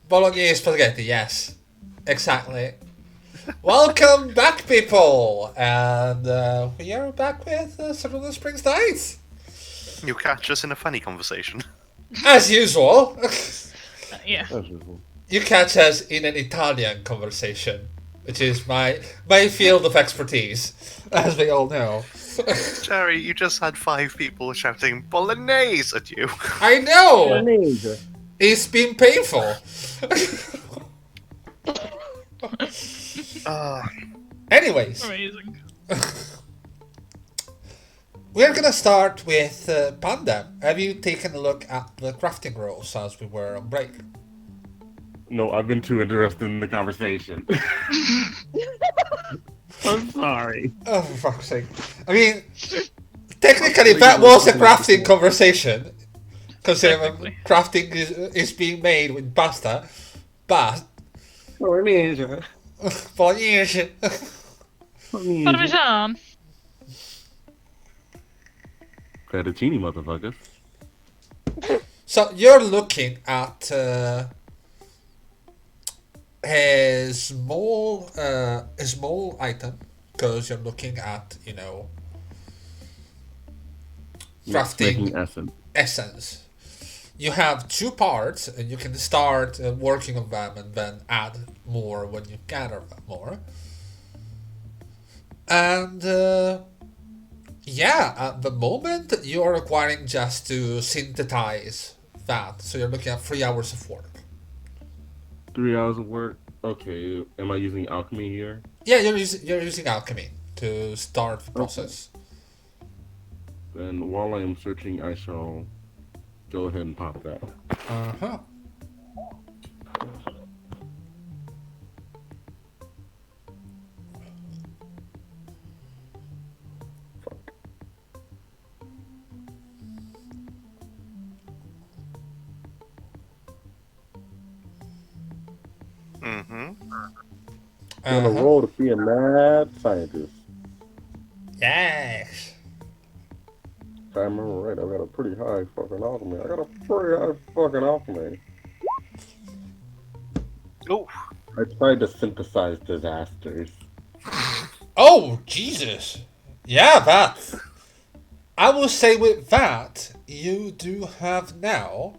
Bolognese spaghetti, yes. Exactly. Welcome back, people! And we are back with Cerulean Springs Nights. You catch us in a funny conversation. As usual. Yeah. As usual. You catch us in an Italian conversation, which is my field of expertise, as we all know. Jerry, you just had 5 people shouting Bolognese at you. I know! Menagerie. It's been painful. Anyways, Amazing. we're gonna start with Panda. Have you taken a look at the crafting rules as we were on break? No, I've been too interested in the conversation. I'm sorry. Oh, for fuck's sake. I mean, technically that was a crafting conversation, considering crafting is being made with pasta, but... Menagerie. Bolognese. Parmesan. Fettuccine, motherfucker. So you're looking at a small item, because you're looking at, you know, crafting Essence. essence. You have 2 parts, and you can start working on them and then add more when you gather them more. And yeah, at the moment you are requiring just to synthesize that. So you're looking at 3 hours of work. 3 hours of work. Okay, am I using alchemy here? Yeah, you're using alchemy to start the process. Then while I am searching, I shall go ahead and pop that. Uh-huh. Mm-hmm. On a roll to be a mad scientist. Yes. If I remember right, I got a pretty high fucking alchemy. Oh, I tried to synthesize disasters. Oh, Jesus. Yeah, that. I will say with that, you do have now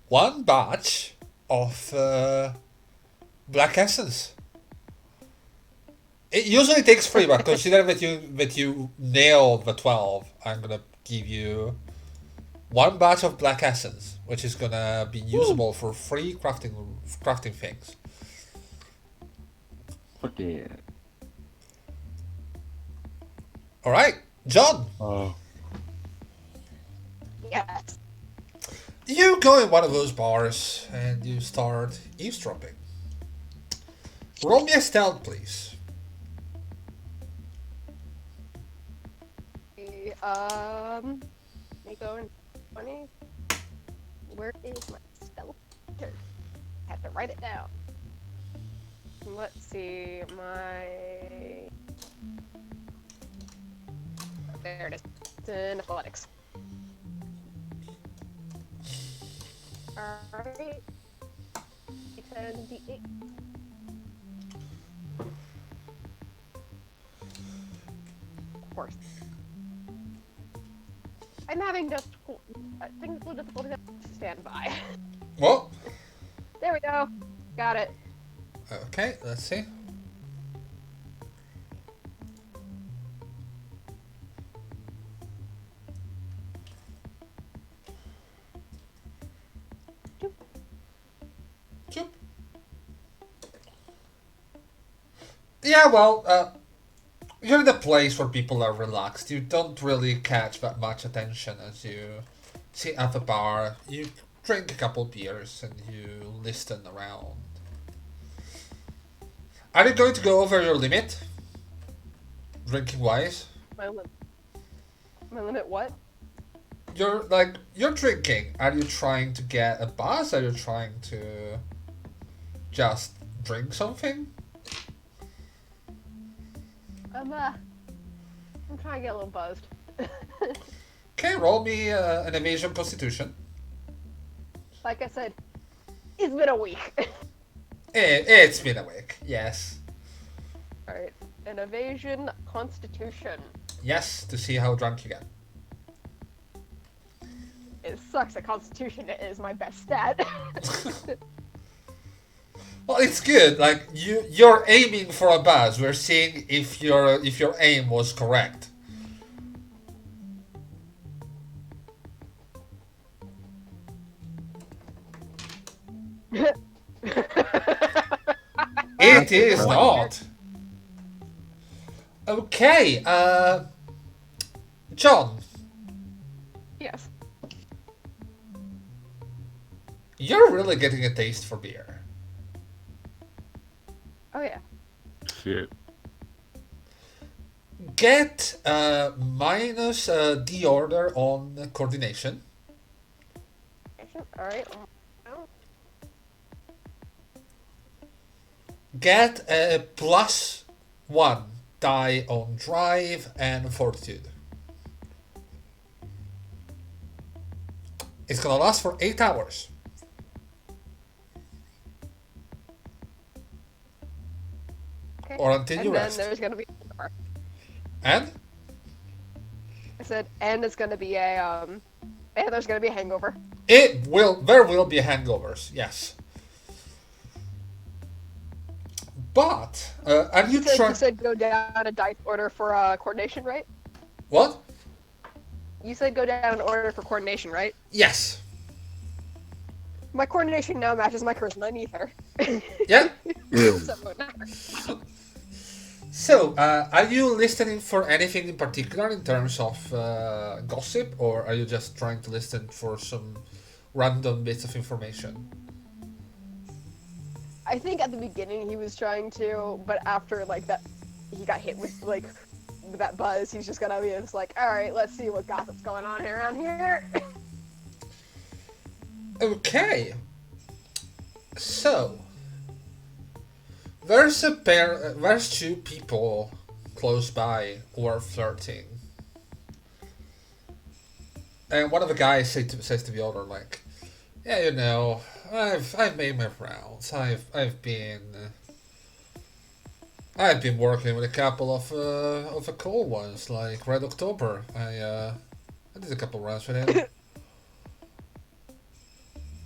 1 batch of black essence. It usually takes 3, but considering that you nailed the 12, I'm gonna give you 1 batch of black essence, which is gonna be usable for 3 crafting things. Fuck yeah. All right, John. Yes. You go in one of those bars and you start eavesdropping. Roll me a stealth, please. Me going 20. Where is my stealth? I have to write it down. Let's see, there it is. It's in athletics. Alright. D10, D8. Of course. I'm having technical difficulties. Stand by. Well, There we go. Got it. okay, let's see. Choop. Yeah, well, you're in a place where people are relaxed. You don't really catch that much attention as you sit at the bar. You drink a couple beers and you listen around. Are you going to go over your limit? Drinking wise? My limit. My limit. What? You're drinking. Are you trying to get a buzz? Are you trying to just drink something? I'm trying to get a little buzzed. Okay, roll me an evasion constitution. Like I said, it's been a week. It's been a week, yes. Alright. An evasion constitution. Yes, to see how drunk you get. It sucks that constitution is my best stat. Well, it's good. Like you're aiming for a buzz. We're seeing if your aim was correct. It is not. Okay, John, Yes. you're really getting a taste for beer. Oh yeah. Shit. Get minus the order on coordination. Alright. Get a +1 die on drive and fortitude. It's gonna last for 8 hours. Okay. Or until you and then rest. there's gonna be. And I said, and it's gonna be and there's gonna be a hangover. there will be hangovers, yes. But are you You trying? said go down a dice order for coordination, right? What? You said go down an order for coordination, right? Yes. My coordination now matches my charisma, neither. Yeah. So, So, are you listening for anything in particular in terms of gossip, or are you just trying to listen for some random bits of information? I think at the beginning he was trying to, but after like that, he got hit with like that buzz. He's just gonna be just like, all right, let's see what gossip's going on here around here. Okay. So, there's two people close by who are flirting. And one of the guys says to the other, like, yeah, you know, I've made my rounds. I've been working with a couple of the cool ones, like Red October. I did a couple rounds with him.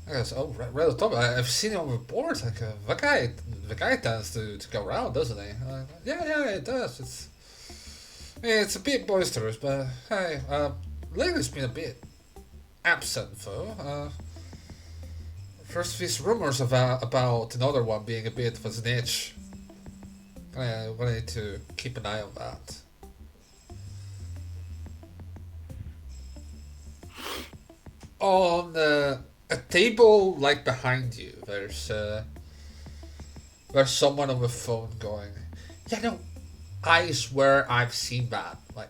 I guess, oh, Red October. I've seen him on the boards. Like the guy tends to go around, doesn't he? Yeah, it does. It's a bit boisterous, but hey, lately it's been a bit absent though. First, these rumors about another one being a bit of a snitch. I need to keep an eye on that. On a table like behind you, there's someone on the phone going, yeah, no, I swear I've seen that. Like,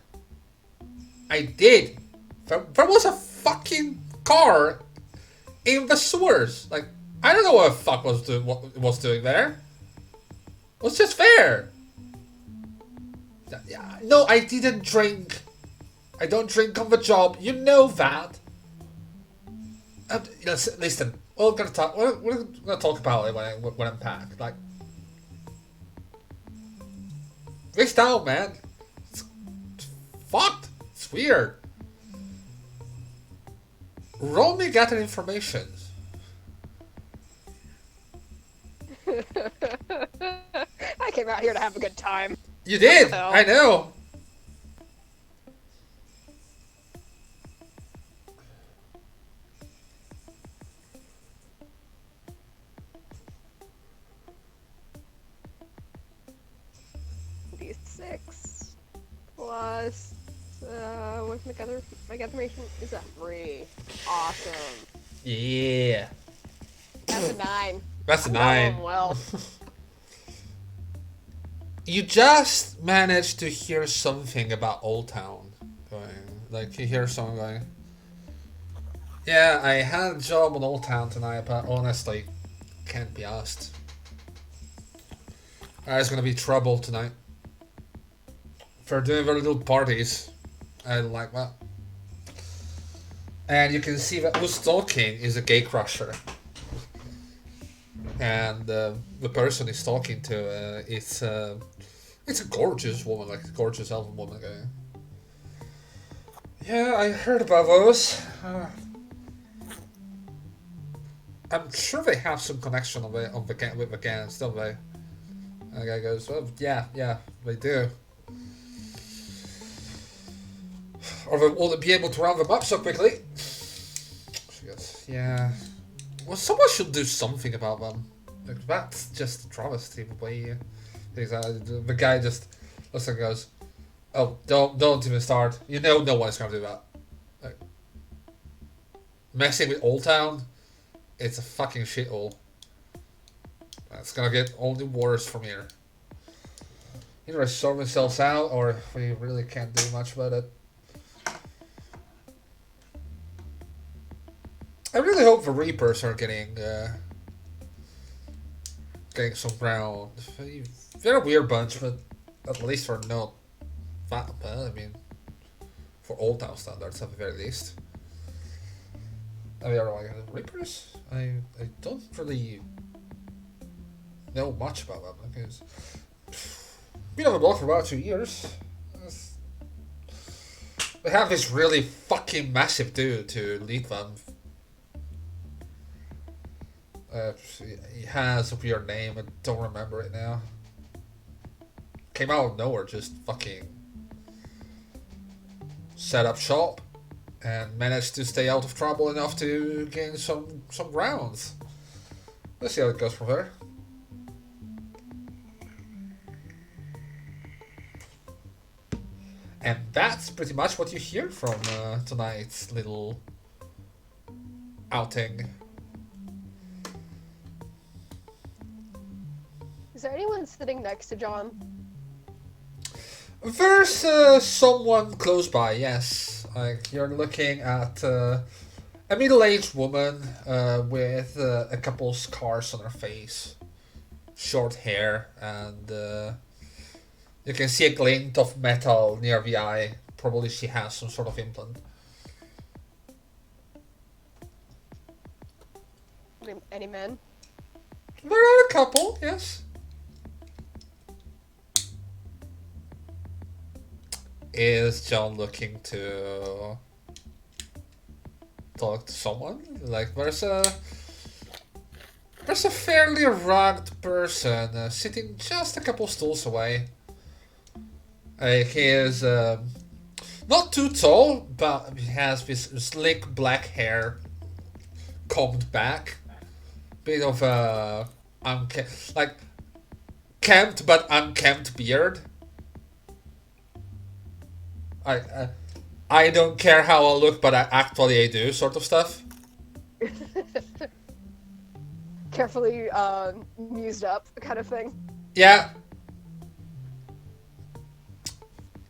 I did. There was a fucking car in the sewers. Like, I don't know what the fuck what it was doing there. It was just there. Yeah, no, I didn't drink. I don't drink on the job. You know that. Listen, we're gonna talk. We're gonna talk about it when I'm back. Like, this town, man, it's fucked. It's weird. Roll me gather information. I came out here to have a good time. You did! What the hell? I know! D6 plus what's my gatheration is a 3. Awesome. Yeah. That's a 9. That's a I'm 9. rolling well. You just managed to hear something about Old Town going. Like, you hear someone going, yeah, I had a job in Old Town tonight, but honestly, can't be asked. There's gonna be trouble tonight. For doing very little parties. I don't like that. And you can see that who's talking is a gay crusher. And the person he's talking to, it's a gorgeous woman, like a gorgeous elven woman. Yeah, I heard about those. I'm sure they have some connection with the gangs, don't they? And the guy goes, well, yeah, they do. Or will they be able to round them up so quickly? She goes, yeah. Well, someone should do something about them. Like, that's just a travesty the way the guy just looks and goes, oh, don't even start. You know no one's gonna do that. Like, messing with Old Town, it's a fucking shithole. It's gonna get only worse from here. Either I sort themselves out, or we really can't do much about it. I really hope the Reapers are getting some ground. They're a weird bunch, but at least they're not that bad. I mean, for Old Town standards, at the very least. And the other one, Reapers? I don't really know much about them because been on the block for about 2 years. They have this really fucking massive dude to lead them. He has a weird name, I don't remember it now. Came out of nowhere, just fucking set up shop and managed to stay out of trouble enough to gain some rounds. Let's see how it goes from there. And that's pretty much what you hear from tonight's little outing. Is there anyone sitting next to John? There's someone close by, yes. Like, you're looking at a middle-aged woman with a couple scars on her face, short hair, and you can see a glint of metal near the eye. Probably she has some sort of implant. Any men? There are a couple, yes. Is John looking to talk to someone? Like, there's a fairly rugged person sitting just a couple stools away. He is not too tall, but he has this slick black hair combed back. Bit of a kempt but unkempt beard. I don't care how I look, but I do, sort of stuff. Carefully mused up, kind of thing. Yeah.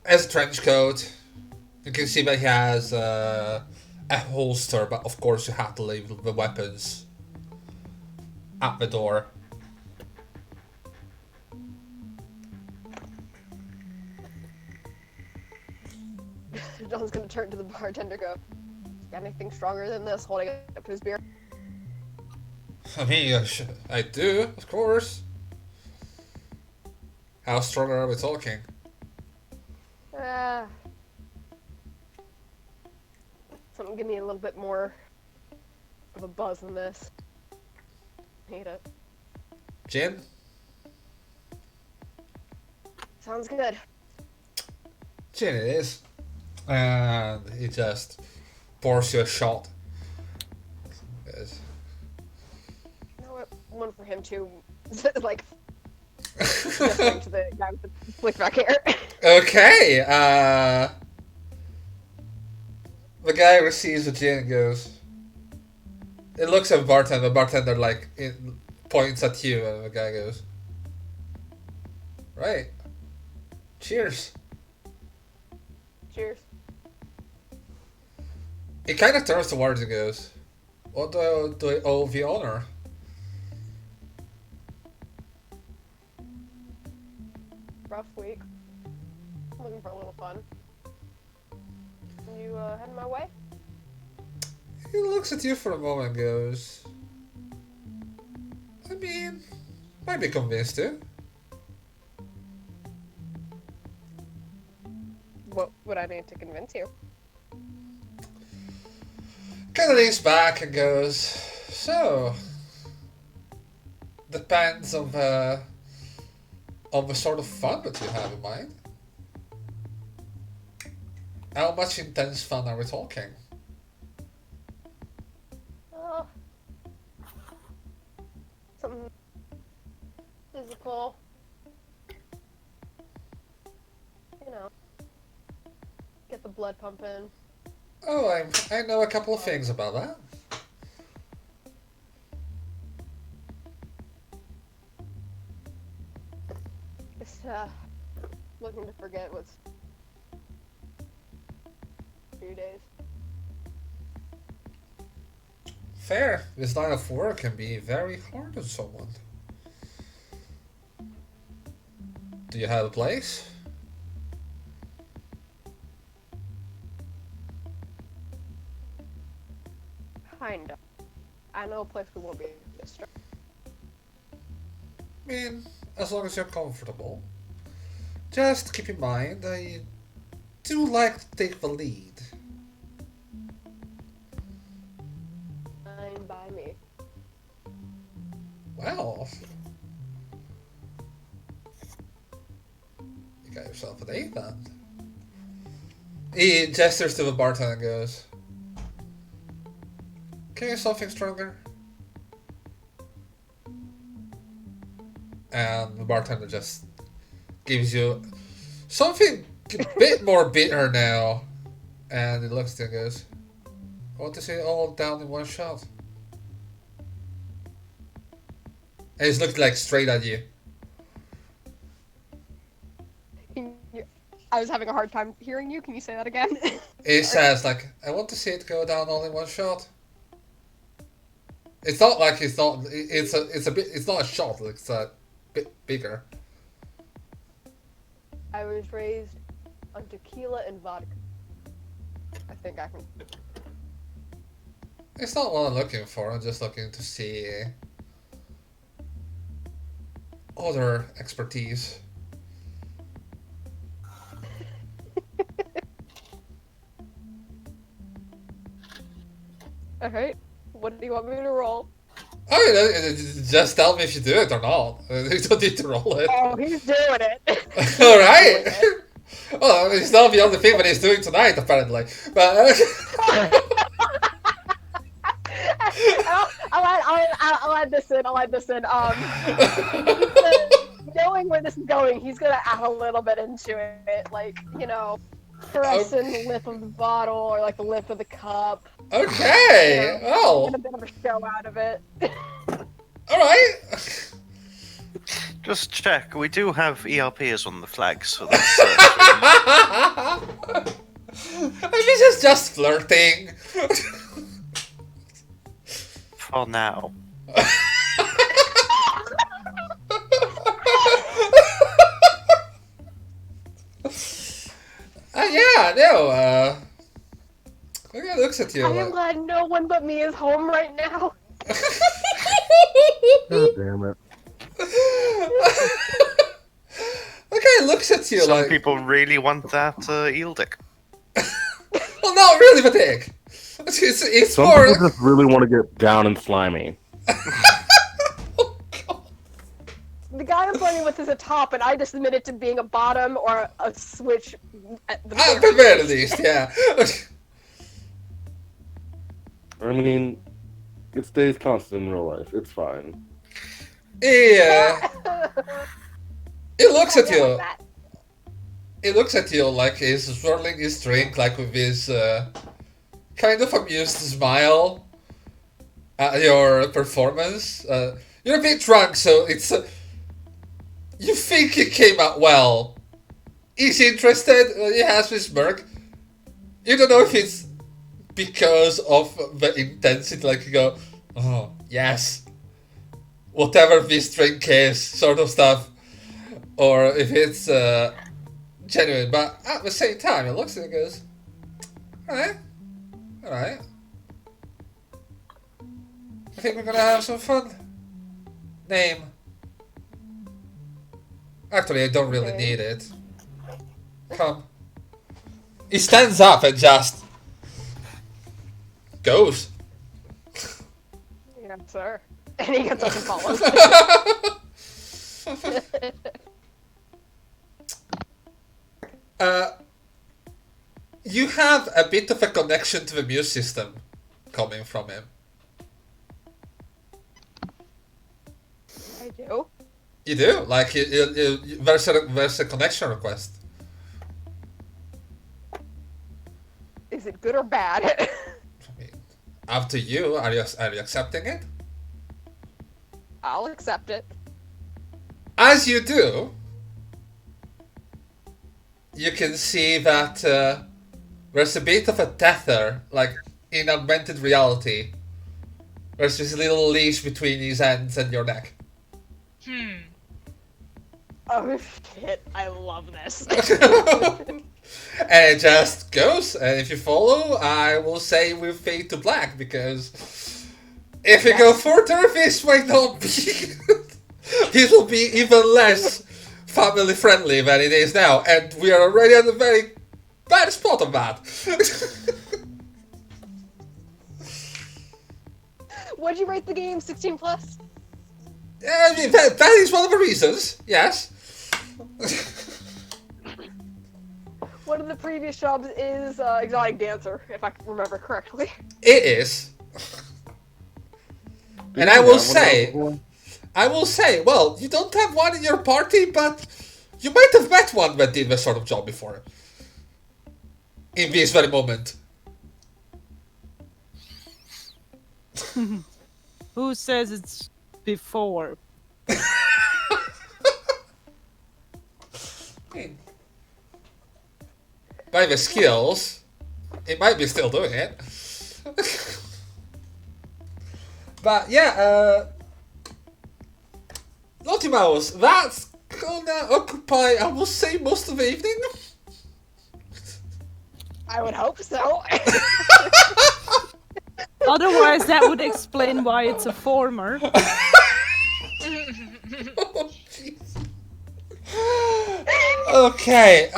Has a trench coat. You can see that he has a holster, but of course you have to leave the weapons at the door. John's gonna turn to the bartender, go, got anything stronger than this? Holding up his beer. I mean, I do, of course. How strong are we talking? Something give me a little bit more of a buzz in this. Hate it. Gin? Sounds good. Gin it is. And he just pours you a shot. Yes. You know what? One for him too. Like, listening to the guy with the slick back hair. Okay, the guy receives the gin and goes. It looks at the bartender like points at you, and the guy goes, right. Cheers. Cheers. He kind of turns towards you and goes, what do I owe the honor? Rough week. Looking for a little fun. You heading my way? He looks at you for a moment and goes, I mean, might be convinced to. What would I need to convince you? Kind of leans back and goes, so, depends on the sort of fun that you have in mind. How much intense fun are we talking? Something physical. You know, get the blood pumping. Oh, I know a couple of things about that. Just looking to forget what's a few days. Fair. This line of work can be very hard on someone. Do you have a place? Kinda. I know a place we won't be distracted. I mean, as long as you're comfortable. Just keep in mind, I do like to take the lead. Fine by me. Well, you got yourself a date then. He gestures to the bartender and goes, can you get something stronger? And the bartender just gives you something a bit more bitter now. And he looks at you and goes, I want to see it all down in one shot. And he's looking like straight at you. I was having a hard time hearing you. Can you say that again? He says like, I want to see it go down all in one shot. It's not like it's not a shot, it's a bit bigger. I was raised on tequila and vodka. I think I can. It's not what I'm looking for, I'm just looking to see other expertise. Alright. What do you want me to roll? Oh, just tell me if you do it or not. You don't need to roll it. Oh, he's doing it. Alright! Well, it's not the only thing that he's doing tonight, apparently. But I'll add this in. Knowing where this is going, he's gonna add a little bit into it, like, you know, caressing the lip of the bottle or like the lip of the cup. okay. You know, Well. get a bit of a show out of it. All right. Just check. We do have ERPs on the flags for this. This is just flirting. For now. Yeah, no. Look looks at you. I am glad no one but me is home right now. God damn it. Okay, looks at you Some like. people really want that eel dick. Well, not really the dick. It's Some more. people just really want to get down and slimy. The guy I'm playing with is a top, and I just admit it to being a bottom or a switch at the At the very least, yeah. I mean, it stays constant in real life. It's fine. Yeah. It looks at Yeah, you. like that. He looks at you like he's swirling his drink, like with his kind of amused smile at your performance. You're a bit drunk, so it's. You think it came out well. He's interested, he has his smirk. You don't know if it's because of the intensity, like you go, oh, yes. Whatever this drink is, sort of stuff. Or if it's genuine, but at the same time, it looks like it goes, alright. Alright. I think we're gonna have some fun. Name. Actually, I don't really Okay. need it. Come. He stands up and just goes. Yeah, sir. And he gets up and follows. You have a bit of a connection to the muse system coming from him. I do. You do? Like, there's a connection request. Is it good or bad? I mean, up to you. Are you accepting it? I'll accept it. As you do, you can see that there's a bit of a tether, like in augmented reality. There's this little leash between his hands and your neck. Oh shit, I love this. And it just goes, and if you follow, I will say we fade to black, because if you go further, this might not be... This will be even less family friendly than it is now, and we are already at a very bad spot of that. What'd you rate the game? 16 plus? I mean, that is one of the reasons, yes. One of the previous jobs is exotic dancer, if I remember correctly. It is. And I will say, well, you don't have one in your party, but you might have met one that did this sort of job before. In this very moment. Who says it's before? By the skills, it might be still doing it. But yeah, Naughty Mouse, that's gonna occupy, I will say, most of the evening. I would hope so. Otherwise, that would explain why it's a former. Oh, jeez. Okay,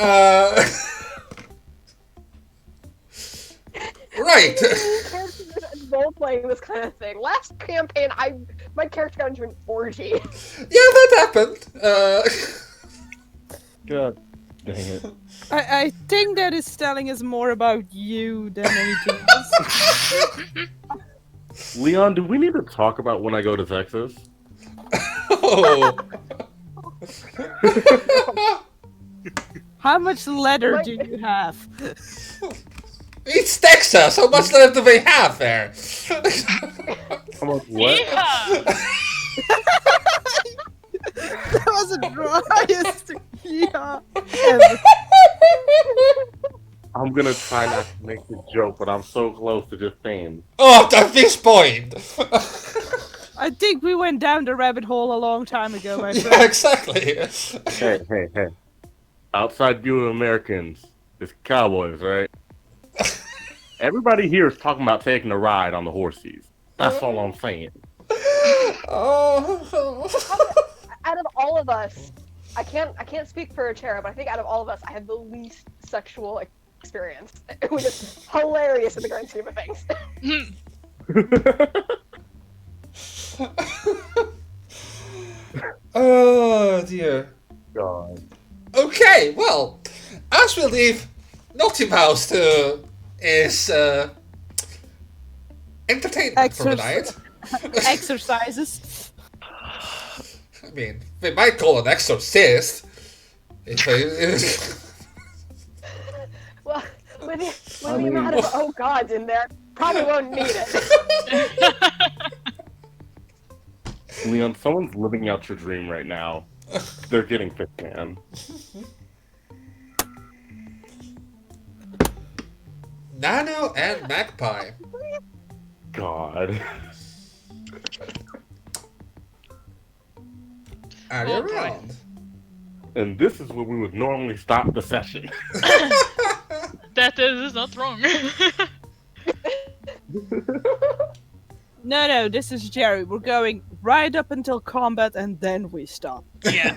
right. Characters role playing this kind of thing. Last campaign, my character got into an orgy. Yeah, that happened. God dang it. I think that is telling us more about you than anything else. Leon, do we need to talk about when I go to Texas? Oh. How much leather do you have? It's Texas. How much leather do they have there? I'm like, what? That was the driest yeah ever. I'm gonna try not to make the joke, but I'm so close to just saying. Oh, at this point. I think we went down the rabbit hole a long time ago, my friend. Yeah, exactly. Hey. Outside view of Americans, it's cowboys, right? Everybody here is talking about taking a ride on the horses. That's all I'm saying. Oh. Out of all of us, I can't speak for Chera, but I think out of all of us, I have the least sexual experience. It was just hilarious in the grand scheme of things. Oh dear. God. Okay, well, as we leave Naughty Mouse to his entertainment for the night. Exercises. I mean, they might call an exorcist. If they, Well, with the amount of oh gods in there, probably won't need it. Leon, someone's living out your dream right now. They're getting fit, man. Nano and Magpie. God. Are you Oh, boy. around? And this is where we would normally stop the session. That is not wrong. No, this is Jerry. We're going right up until combat and then we stop. Yeah.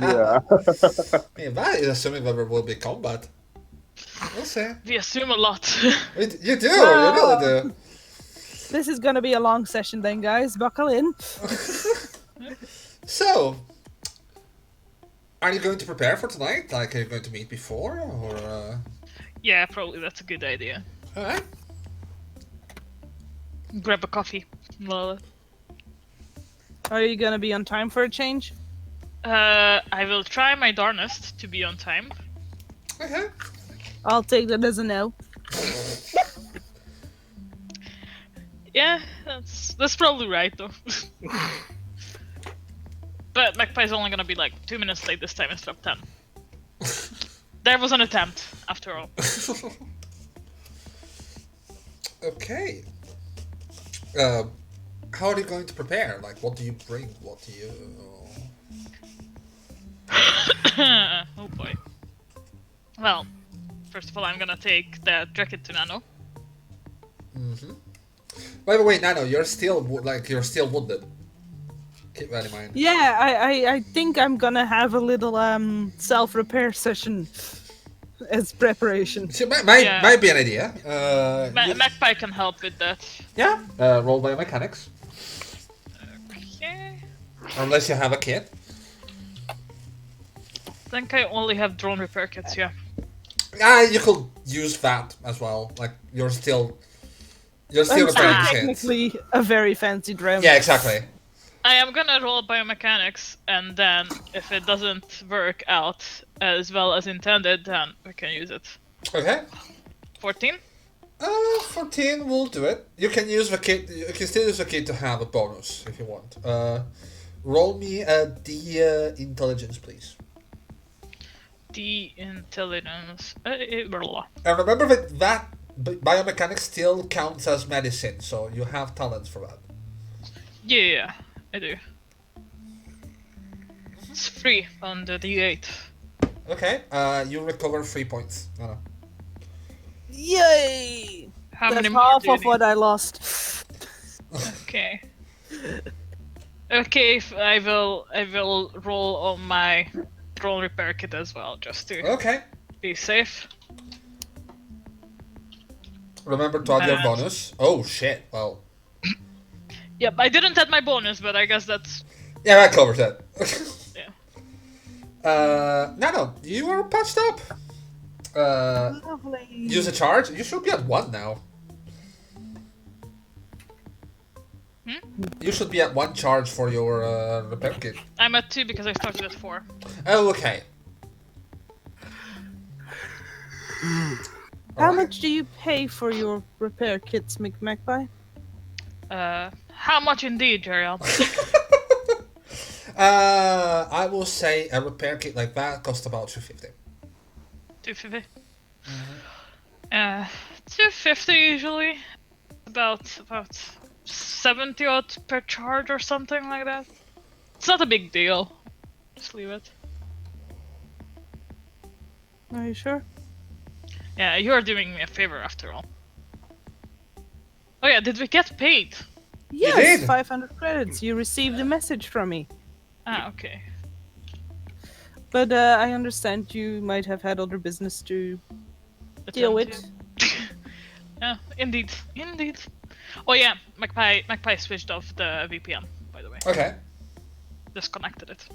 Yeah. I mean, that is assuming that there will be combat. We'll see. We assume a lot. You do, you really do. This is gonna be a long session then, guys. Buckle in. So, are you going to prepare for tonight? Like, are you going to meet before, or? Yeah, probably that's a good idea. Alright. Grab a coffee. Well, Are you gonna be on time for a change? I will try my darnest to be on time. Okay. I'll take that as a no. Yeah, that's probably right though. But Magpie's only gonna be like 2 minutes late this time instead of 10. There was an attempt, after all. Okay. How are you going to prepare? Like, what do you bring? What do you? Oh boy. Well, first of all, I'm gonna take the jacket to Nano. By the way, Nano, you're still wounded. Keep that in mind. Yeah, I think I'm gonna have a little self-repair session as preparation. So might Yeah. be an idea. Magpie can help with that. Yeah. Roll biomechanics. Okay. Unless you have a kit. I think I only have drone repair kits, yeah. You could use that as well. Like, you're still I'm still repairing shit. technically a very fancy drone. Yeah, exactly. I am gonna roll biomechanics, and then if it doesn't work out as well as intended, then we can use it. Okay. 14? 14 will do it. You can use the kit. You can still use the kit to have a bonus if you want. Roll me a D intelligence, please. The intelligence. And remember that biomechanics still counts as medicine, so you have talents for that. Yeah, I do. It's 3 on the D8. Okay. You recover 3 points. No. Yay! How That's many more half do you of what I lost. Okay. Okay, I will roll on my drone repair kit as well, just to Okay. be safe. Remember to add your bonus. Oh shit. Well. Yep, I didn't add my bonus, but I guess that's Yeah, that covers it. yeah. No, you are patched up. Lovely. Use a charge. You should be at 1 now. You should be at 1 charge for your repair kit. I'm at 2 because I started at 4. Oh, okay. How much do you pay for your repair kits, Magpie? How much indeed, Jeriel? I will say a repair kit like that costs about 250. 250. 250 usually. About 70 odd per charge or something like that. It's not a big deal. Just leave it. Are you sure? Yeah, you are doing me a favor after all. Oh yeah, did we get paid? Yes, did. 500 credits. You received a message from me. Ah, okay. But I understand you might have had other business to The Deal 20. with. Yeah, indeed. Oh yeah, Magpie switched off the VPN, by the way. Okay. Disconnected it.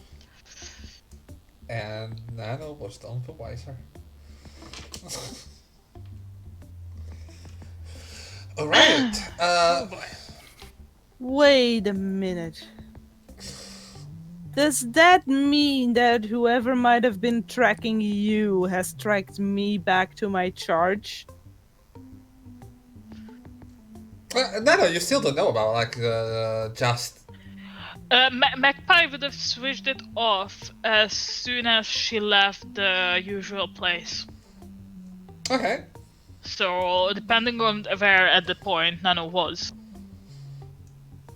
And Nano was done for wiser. Alright. Oh boy. Wait a minute. Does that mean that whoever might have been tracking you has tracked me back to my charge? Nano, you still don't know about, like, just... Magpie would have switched it off as soon as she left the usual place. Okay. So, depending on where at the point Nano was,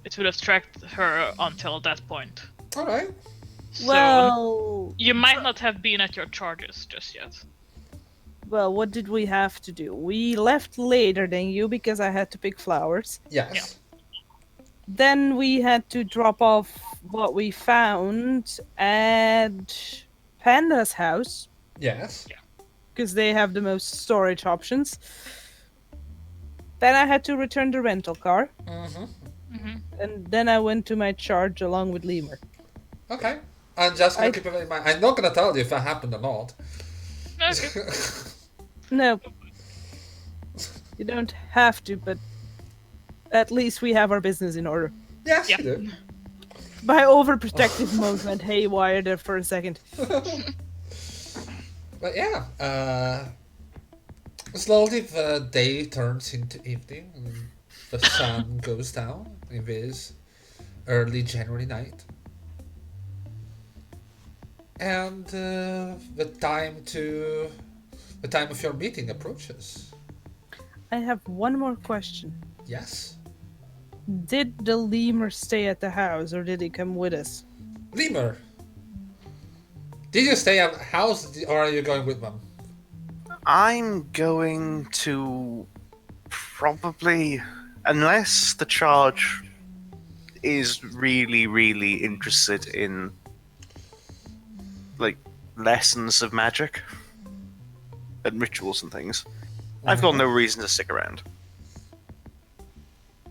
it would have tracked her until that point. Alright. So, Well, you might not have been at your charges just yet. well, what did we have to do? We left later than you because I had to pick flowers. Yes. Then we had to drop off what we found at Panda's house Yes. because they have the most storage options. Then I had to return the rental car, Mm-hmm. and then I went to my charge along with Lemur. Okay. I'm just gonna I- keep it in mind. I'm not gonna tell you if that happened or not. Okay. No, you don't have to, but at least we have our business in order. Yes, Yeah. you do. My overprotective mode went haywire there for a second. But yeah, slowly the day turns into evening and the sun goes down in this early January night. And the time of your meeting approaches. I have one more question. Yes. Did the lemur stay at the house or did he come with us? Lemur, did you stay at the house or are you going with them? I'm going to probably, unless the charge is really, really interested in like lessons of magic and rituals and things, I've got no reason to stick around.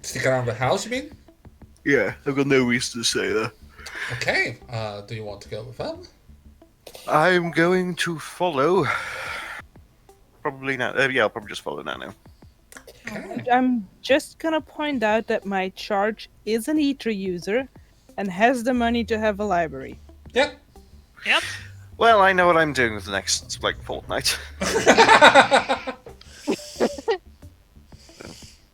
Stick around the house, you mean? Yeah, I've got no reason to stay there. Okay. Do you want to go with them? I'm going to follow. Probably not. Yeah, I'll probably just follow Nano. Okay. I'm just gonna point out that my charge is an Eater user and has the money to have a library. Yep. Yep. Well, I know what I'm doing with the next fortnight.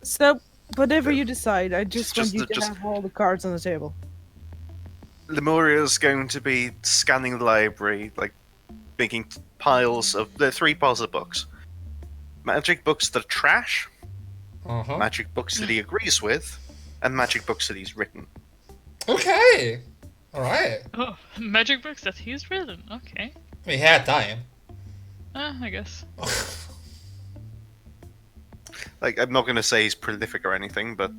So, whatever you decide, I just want Just you the- to just- have all the cards on the table. Lemuria's going to be scanning the library, like making piles of. There are 3 piles of books. Magic books that are trash, Uh-huh. magic books that he agrees with, and magic books that he's written. Okay. Alright. Oh, magic books that he's written. Okay. We had time. I guess. Like, I'm not going to say he's prolific or anything, but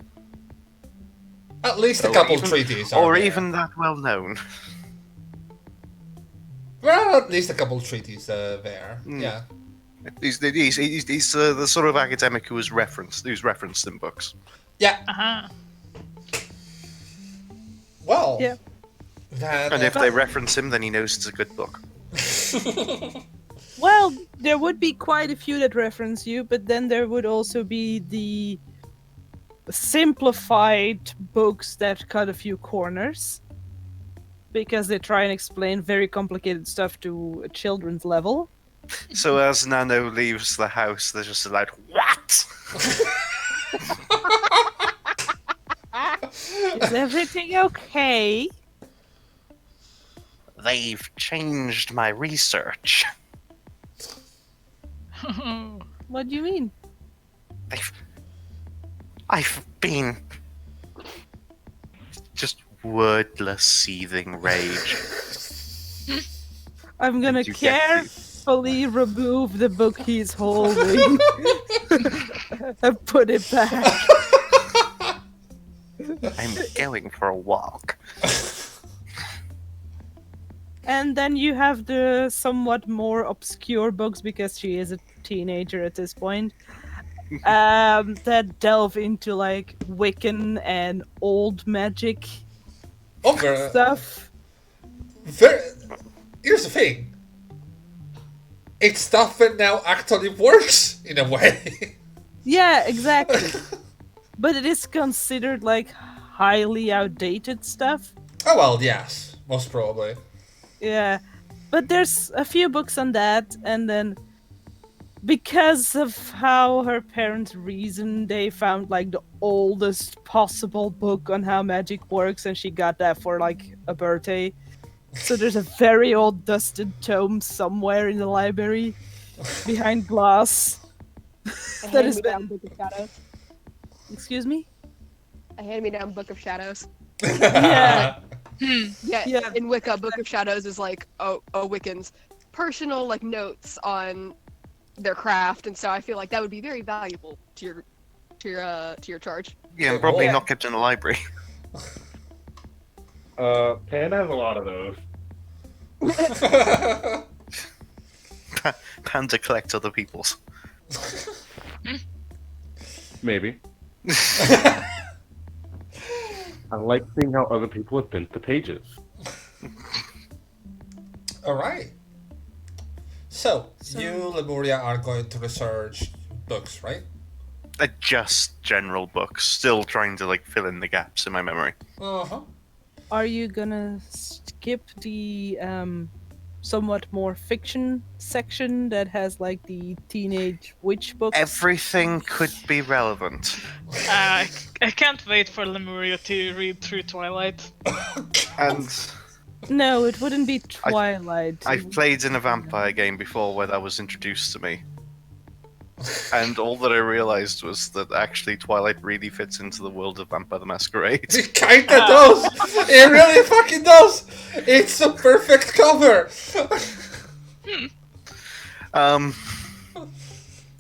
At least a Or couple even- treaties are or there. even that well known. Well, at least a couple treaties there. Mm. Yeah. He's the sort of academic who's referenced in books. Yeah. Uh-huh. Well. Yeah. Then, And if they reference him, then he knows it's a good book. Well, there would be quite a few that reference you, but then there would also be the simplified books that cut a few corners because they try and explain very complicated stuff to a children's level. So as Nano leaves the house, there's just a loud "What?" Is everything okay? They've changed my research. What do you mean? I've been just wordless, seething rage. I'm gonna Did you get carefully remove the book he's holding and put it back. I'm going for a walk. And then you have the somewhat more obscure books because she is a teenager at this point. That delve into like Wiccan and old magic stuff. Here's the thing. It's stuff that now actually works in a way. Yeah, exactly. But it is considered like highly outdated stuff. Oh well, yes, most probably. Yeah. But there's a few books on that, and then because of how her parents reasoned, they found like the oldest possible book on how magic works, and she got that for like a birthday. So there's a very old dusted tome somewhere in the library behind glass. That has hand-me-down been. Book of Shadows. Excuse me? A hand-me-down Book of Shadows. Yeah. Yeah, in Wicca, Book of Shadows is like a Wiccan's personal like notes on their craft, and so I feel like that would be very valuable to your charge. Yeah, and probably Yeah. not kept in a library. Pan has a lot of those. Panda collect other people's. Maybe. I like seeing how other people have bent the pages. Alright. So, you, Lemuria, are going to research books, right? Just general books. Still trying to like fill in the gaps in my memory. Uh-huh. Are you gonna skip the somewhat more fiction section that has like the teenage witch books? Everything could be relevant. I can't wait for Lemuria to read through Twilight. And No, it wouldn't be Twilight. I've played in a vampire game before where that was introduced to me. And all that I realized was that actually Twilight really fits into the world of Vampire the Masquerade. It kinda does! It really fucking does! It's a perfect cover!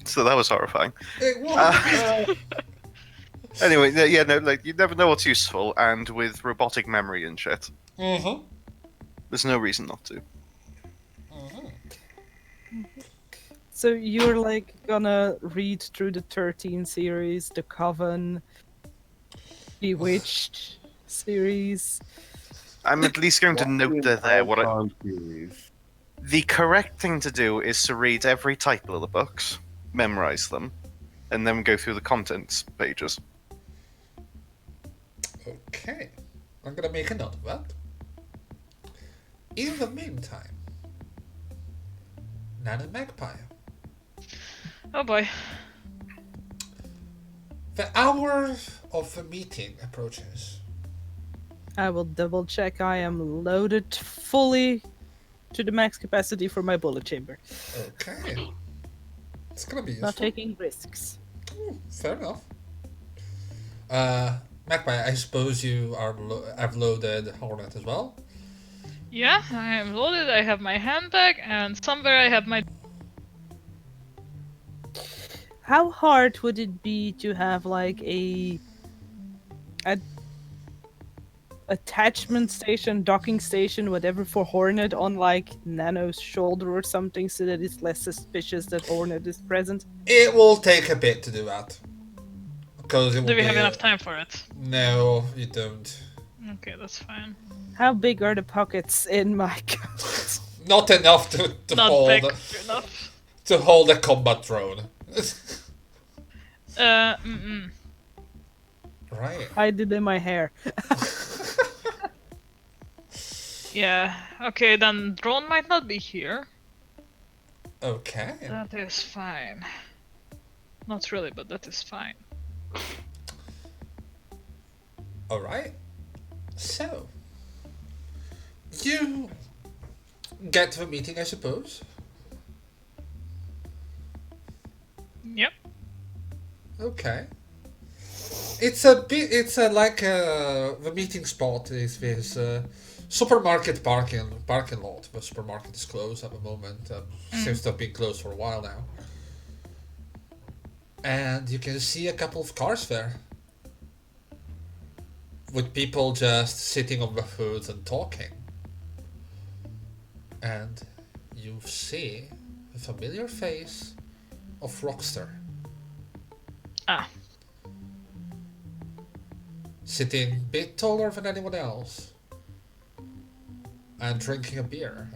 So that was horrifying. It was. Anyway, yeah, no, like you never know what's useful, and with robotic memory and shit, Mm-hmm. there's no reason not to. So you're like gonna read through the 13 series, the Coven, Bewitched series. I'm at least going to note they're there. Series. The correct thing to do is to read every title of the books, memorize them, and then go through the contents pages. Okay. I'm gonna make a note of that. In the meantime, Nana Magpie. Oh boy. The hour of the meeting approaches. I will double check I am loaded fully to the max capacity for my bullet chamber. Okay. It's gonna be useful. Not taking risks. Fair enough. Magpie, I suppose you are have loaded Hornet as well? Yeah, I am loaded, I have my handbag, and somewhere I have my... How hard would it be to have like a attachment station, docking station, whatever for Hornet on like Nano's shoulder or something so that it's less suspicious that Hornet is present? It will take a bit to do that. Because it will Do we be have enough time for it? No, you don't. Okay, that's fine. How big are the pockets in my coat? Not enough to Not hold big enough. to hold a combat drone. Right. Hide it in my hair. Yeah, okay, then drone might not be here. Okay. That is fine. Not really, but that is fine. Alright. So you get to the meeting, I suppose. Yep. Okay. It's a bit. It's like the meeting spot is this supermarket parking lot. The supermarket is closed at the moment. Seems to have been closed for a while now. And you can see a couple of cars there, with people just sitting on the hoods and talking. And you see a familiar face of Rockstar. Ah. Sitting a bit taller than anyone else. And drinking a beer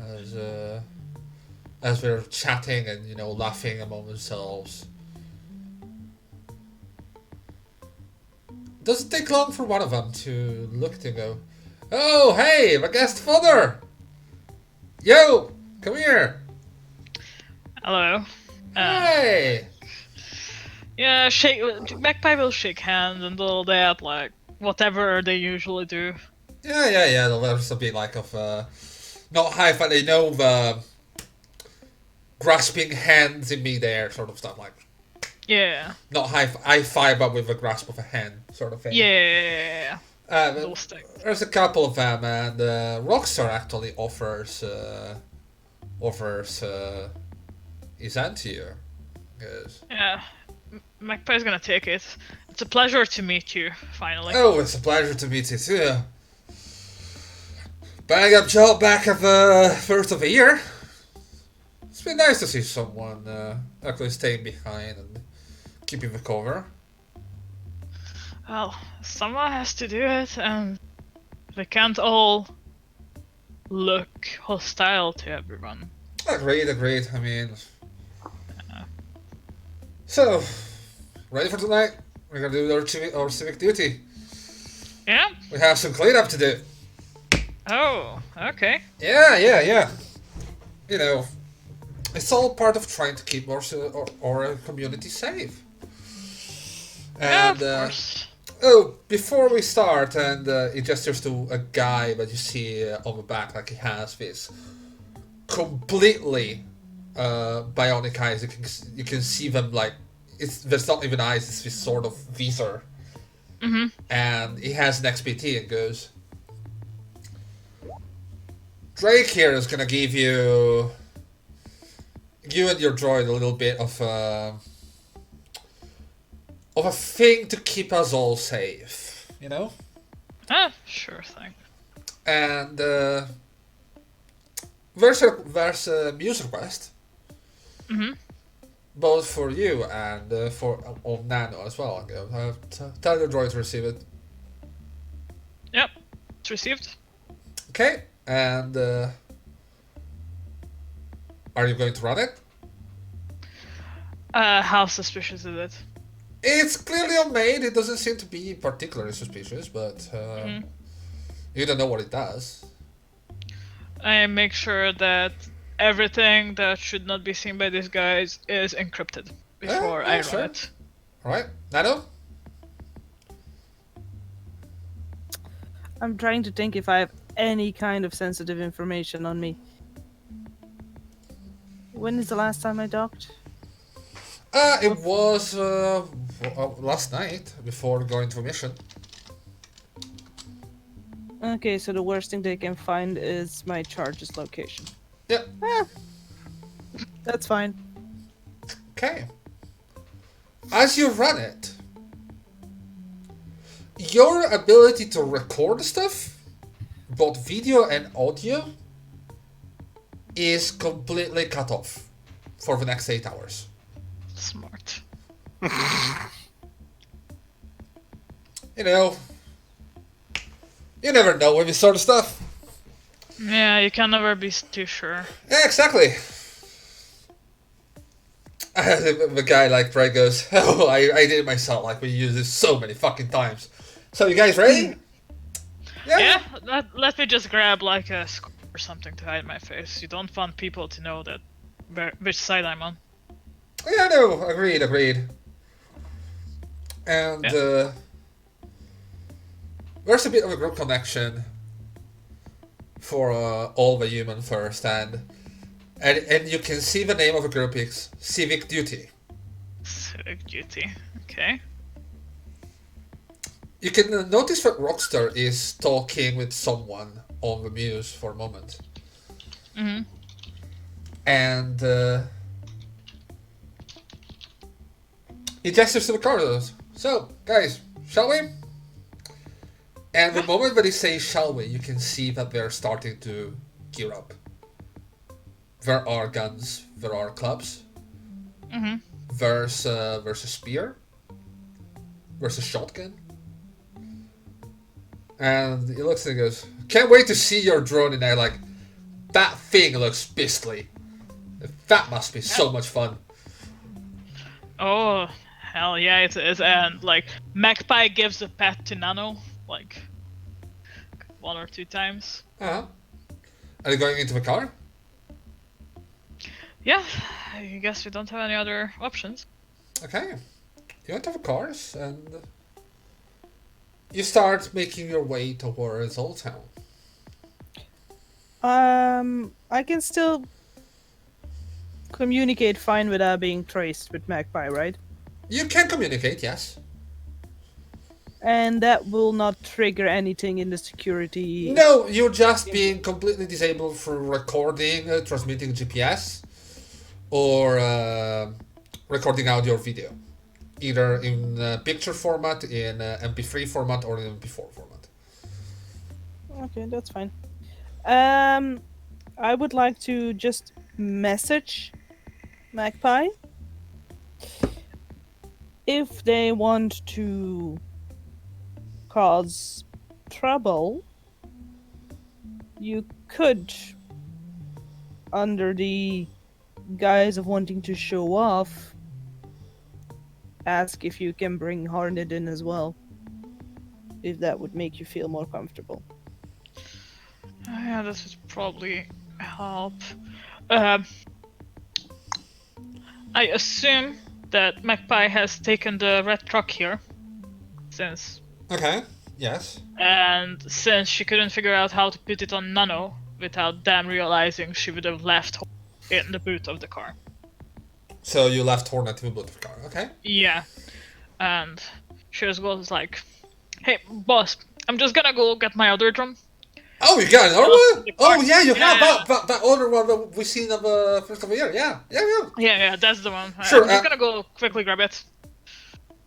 as we're chatting and, you know, laughing among themselves. Doesn't take long for one of them to look and go, "Oh, hey, my guest father! Yo, come here! Hello. Hey!" Yeah, Magpie will shake hands and all that, like whatever they usually do. Yeah. There's a bit like of, not high five, you know, the grasping hands in midair sort of stuff, like, Yeah. not high five, but with a grasp of a hand sort of thing. Yeah. But Those things. there's a couple of them, and Rockstar actually offers his hand to you. 'Cause- Yeah. Magpie's gonna take it. It's a pleasure to meet you, finally. Oh, it's a pleasure to meet you too. Bang up job back at the first of the year. It's been nice to see someone actually staying behind and keeping the cover. Well, someone has to do it, and we can't all look hostile to everyone. Agreed. I mean, so ready for tonight? We're gonna do our civic duty. Yeah? We have some cleanup to do. Oh, okay. Yeah. You know, it's all part of trying to keep our community safe. Yeah, And of course. before we start, and he gestures to a guy that you see on the back, like he has this completely bionic eyes. You can see them like there's not even eyes. It's this sort of visor. Mm-hmm. And he has an XPT and goes, "Drake here is gonna give you and your droid a little bit of a thing to keep us all safe, you know." Ah, sure thing. And there's a music request, Mm-hmm. both for you and for on Nano as well. Tell your droid to receive it. Yep. It's received. Okay, and are you going to run it? How suspicious is it? It's clearly unmade. It doesn't seem to be particularly suspicious, but you don't know what it does. I make sure that everything that should not be seen by these guys is encrypted before I run sure. it. Alright, Nano? I'm trying to think if I have any kind of sensitive information on me. When is the last time I docked? It was last night before going to a mission. Okay, so the worst thing they can find is my charges location. Yep. That's fine. Okay. As you run it, your ability to record stuff, both video and audio, is completely cut off for the next 8 hours. Smart. You know, you never know with this sort of stuff. Yeah, you can never be too sure. Yeah, exactly. The guy like Brad goes, "Oh, I did it myself. Like we use this so many fucking times." So you guys ready? Yeah, let me just grab like a score or something to hide my face. You don't want people to know that which side I'm on. Yeah, no, agreed. And there's a bit of a group connection for all the human first, and you can see the name of the group is Civic Duty. Civic duty. Okay. You can notice that Rockstar is talking with someone on the muse for a moment. Mm-hmm. And he gestures to the corridors. "So, guys, shall we?" And the moment that he says "shall we," you can see that they're starting to gear up. There are guns, there are clubs, Mm-hmm. versus spear versus shotgun. And he looks and goes, "Can't wait to see your drone in there. Like, that thing looks beastly. That must be so much fun." Oh, hell yeah, it is. And like, Magpie gives a pet to Nano, like 1 or 2 times. Uh-huh. Are you going into the car? Yeah, I guess we don't have any other options. Okay. You enter the cars and you start making your way towards Old Town. I can still communicate fine without being traced with Magpie, right? You can communicate, yes. And that will not trigger anything in the security. No, you're just being completely disabled for recording, transmitting GPS, or recording audio or video. Either in picture format, in MP3 format, or in MP4 format. Okay, that's fine. I would like to just message Magpie. If they want to cause trouble, you could, under the guise of wanting to show off, ask if you can bring Hornet in as well. If that would make you feel more comfortable. Yeah, this would probably help. I assume that Magpie has taken the red truck here, since Okay, yes. and since she couldn't figure out how to put it on Nano without them realizing, she would have left in the boot of the car. So you left Hornet in the boot of the car, okay? Yeah, and she just goes like, "Hey, boss, I'm just gonna go get my other drum." Oh, you got another one? the Oh, car. yeah, you have Yeah. that other one that we seen of first of the year. Yeah. Yeah, that's the one. Sure, I'm just gonna go quickly grab it.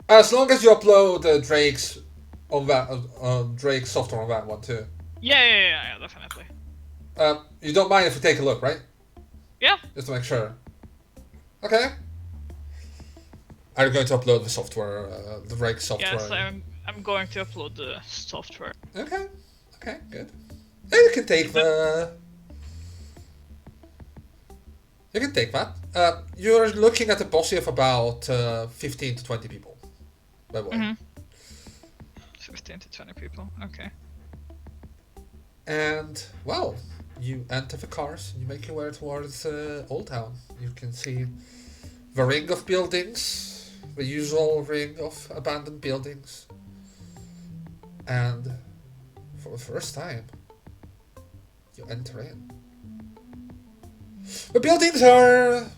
As long as you upload Drake's on that Drake's software on that one too. Yeah, definitely. You don't mind if we take a look, right? Yeah. Just to make sure. Okay. Are you going to upload the software, the Drake software? Yes, I'm going to upload the software. Okay, good. Yeah, you can take the. You can take that. You're looking at a posse of about 15 to 20 people. By the way. Mm-hmm. 15 to 20 people. Okay. And, well, you enter the cars, you make your way towards Old Town. You can see the ring of buildings, the usual ring of abandoned buildings. And for the first time, you enter in. The buildings are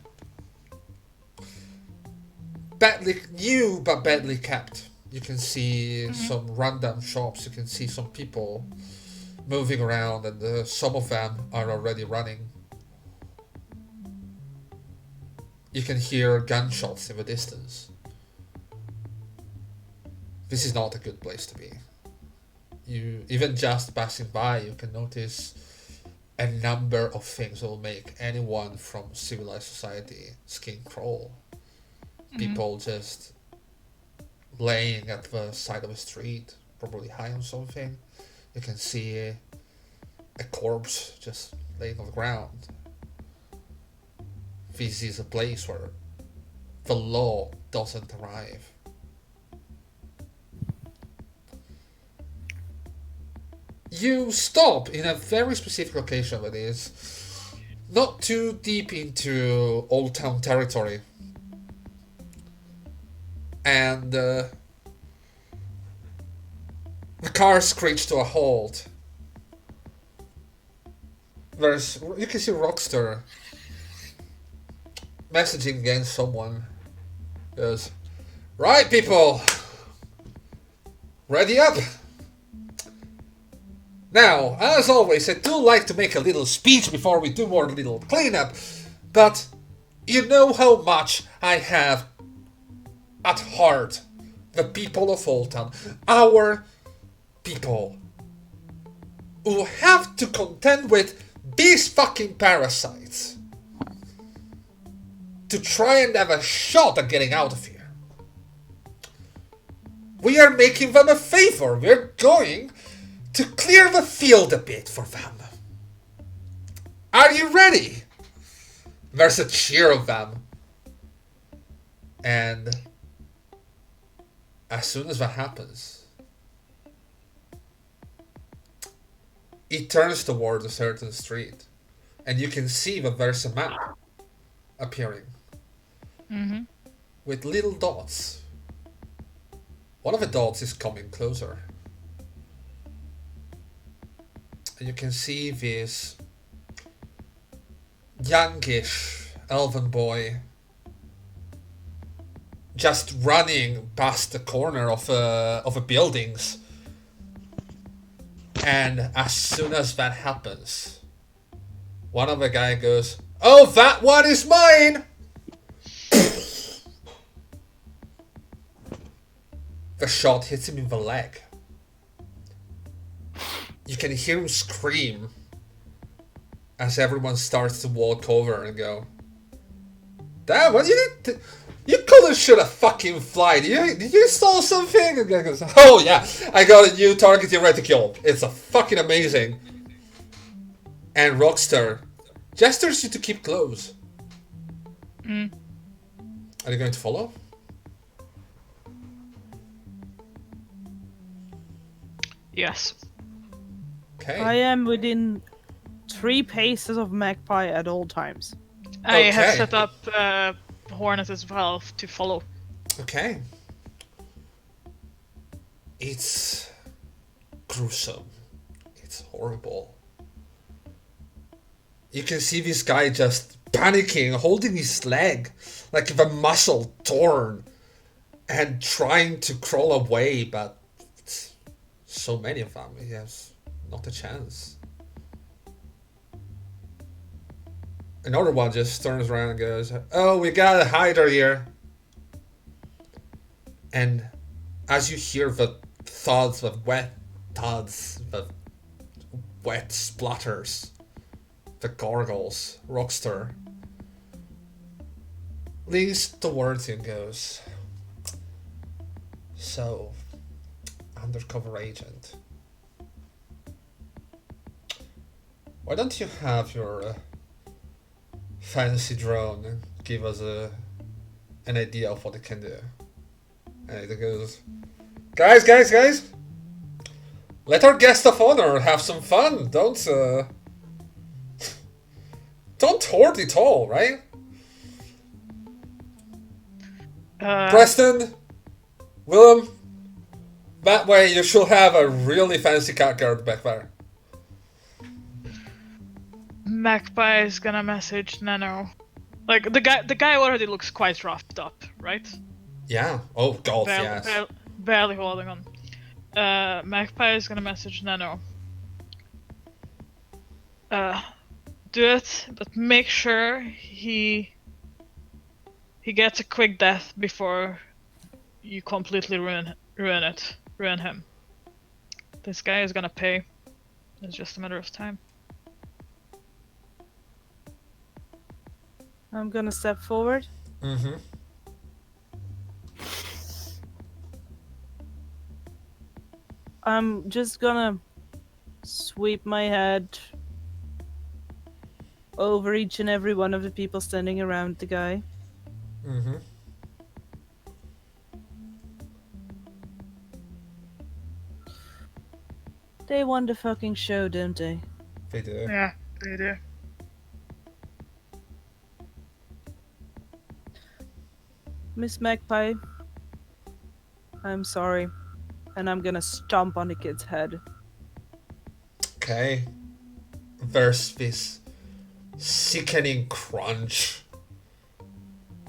badly new but badly kept. You can see some rundown shops, you can see some people moving around, and some of them are already running. You can hear gunshots in the distance. This is not a good place to be. You even just passing by, you can notice a number of things that will make anyone from civilized society skin crawl. People just laying at the side of a street, probably high on something. You can see a corpse just laying on the ground. This is a place where the law doesn't arrive. You stop in a very specific location that is not too deep into Old Town territory. And the car screeched to a halt. You can see Rockster messaging against someone. Goes, "Right, people, ready up. Now, as always, I do like to make a little speech before we do more little cleanup, but you know how much I have at heart the people of Old Town, our people, who have to contend with these fucking parasites. to try and have a shot at getting out of here. We are making them a favor. We're going to clear the field a bit for them. Are you ready? There's a cheer of them. And as soon as that happens, it turns toward a certain street. And you can see that there's a map appearing. Mm-hmm. With little dots. One of the dots is coming closer. And you can see this youngish elven boy just running past the corner of a buildings. And as soon as that happens, one of the guy goes, "Oh, that one is mine!" The shot hits him in the leg. You can hear him scream as everyone starts to walk over and go, "Damn, what you couldn't shoot a fucking fly. Did you stole something?" And the guy goes, "Oh yeah, I got a new target you're ready to kill. It's a fucking amazing." And Rockstar gestures you to keep close. Mm. Are you going to follow? Yes. Okay. I am within 3 paces of Magpie at all times. I have Okay. set up Hornet as well to follow. Okay. It's gruesome. It's horrible. You can see this guy just panicking, holding his leg, like the muscle torn, and trying to crawl away, but it's so many of them, he has not a chance. Another one just turns around and goes, "Oh, we got a hider here." And as you hear the thuds, the wet thuds, the wet splatters, the gargles, Rockstar leans towards you and goes, "So, undercover agent, why don't you have your fancy drone and give us an idea of what it can do?" And it goes, Guys! Let our guest of honor have some fun. Don't hoard it all, right? Preston, Willem, that way you should have a really fancy cat guard back there. Magpie is gonna message Nano. Like the guy already looks quite roughed up, right? Yeah. Oh god, yes. Barely holding on. Magpie is gonna message Nano. Do it, but make sure he gets a quick death before you completely ruin him. This guy is gonna pay. It's just a matter of time. I'm gonna step forward. Mm-hmm. I'm just gonna sweep my head over each and every one of the people standing around the guy. Mm-hmm. They won the fucking show, don't they? They do. Yeah, they do. Miss Magpie, I'm sorry. And I'm gonna stomp on the kid's head. Okay. There's this sickening crunch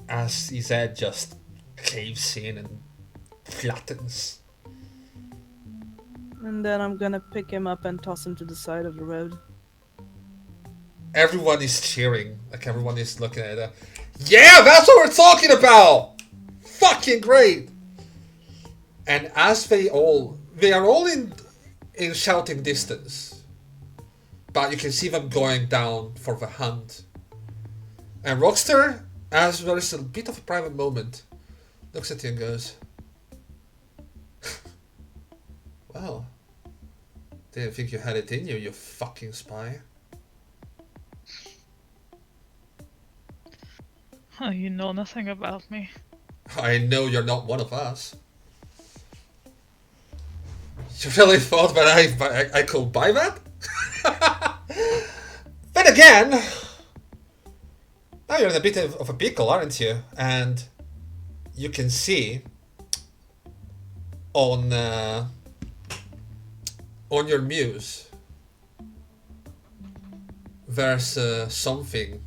as his head just caves in and flattens. And then I'm gonna pick him up and toss him to the side of the road. Everyone is cheering. Like everyone is looking at it. Yeah, that's what we're talking about! Fucking great! And as they are all in shouting distance. But you can see them going down for the hunt. And Rockstar, as there is a bit of a private moment, looks at you and goes, well, didn't think you had it in you, you fucking spy. You know nothing about me. I know you're not one of us. You really thought that I could buy that? Then again, now you're in a bit of a pickle, aren't you? And you can see on your muse there's something.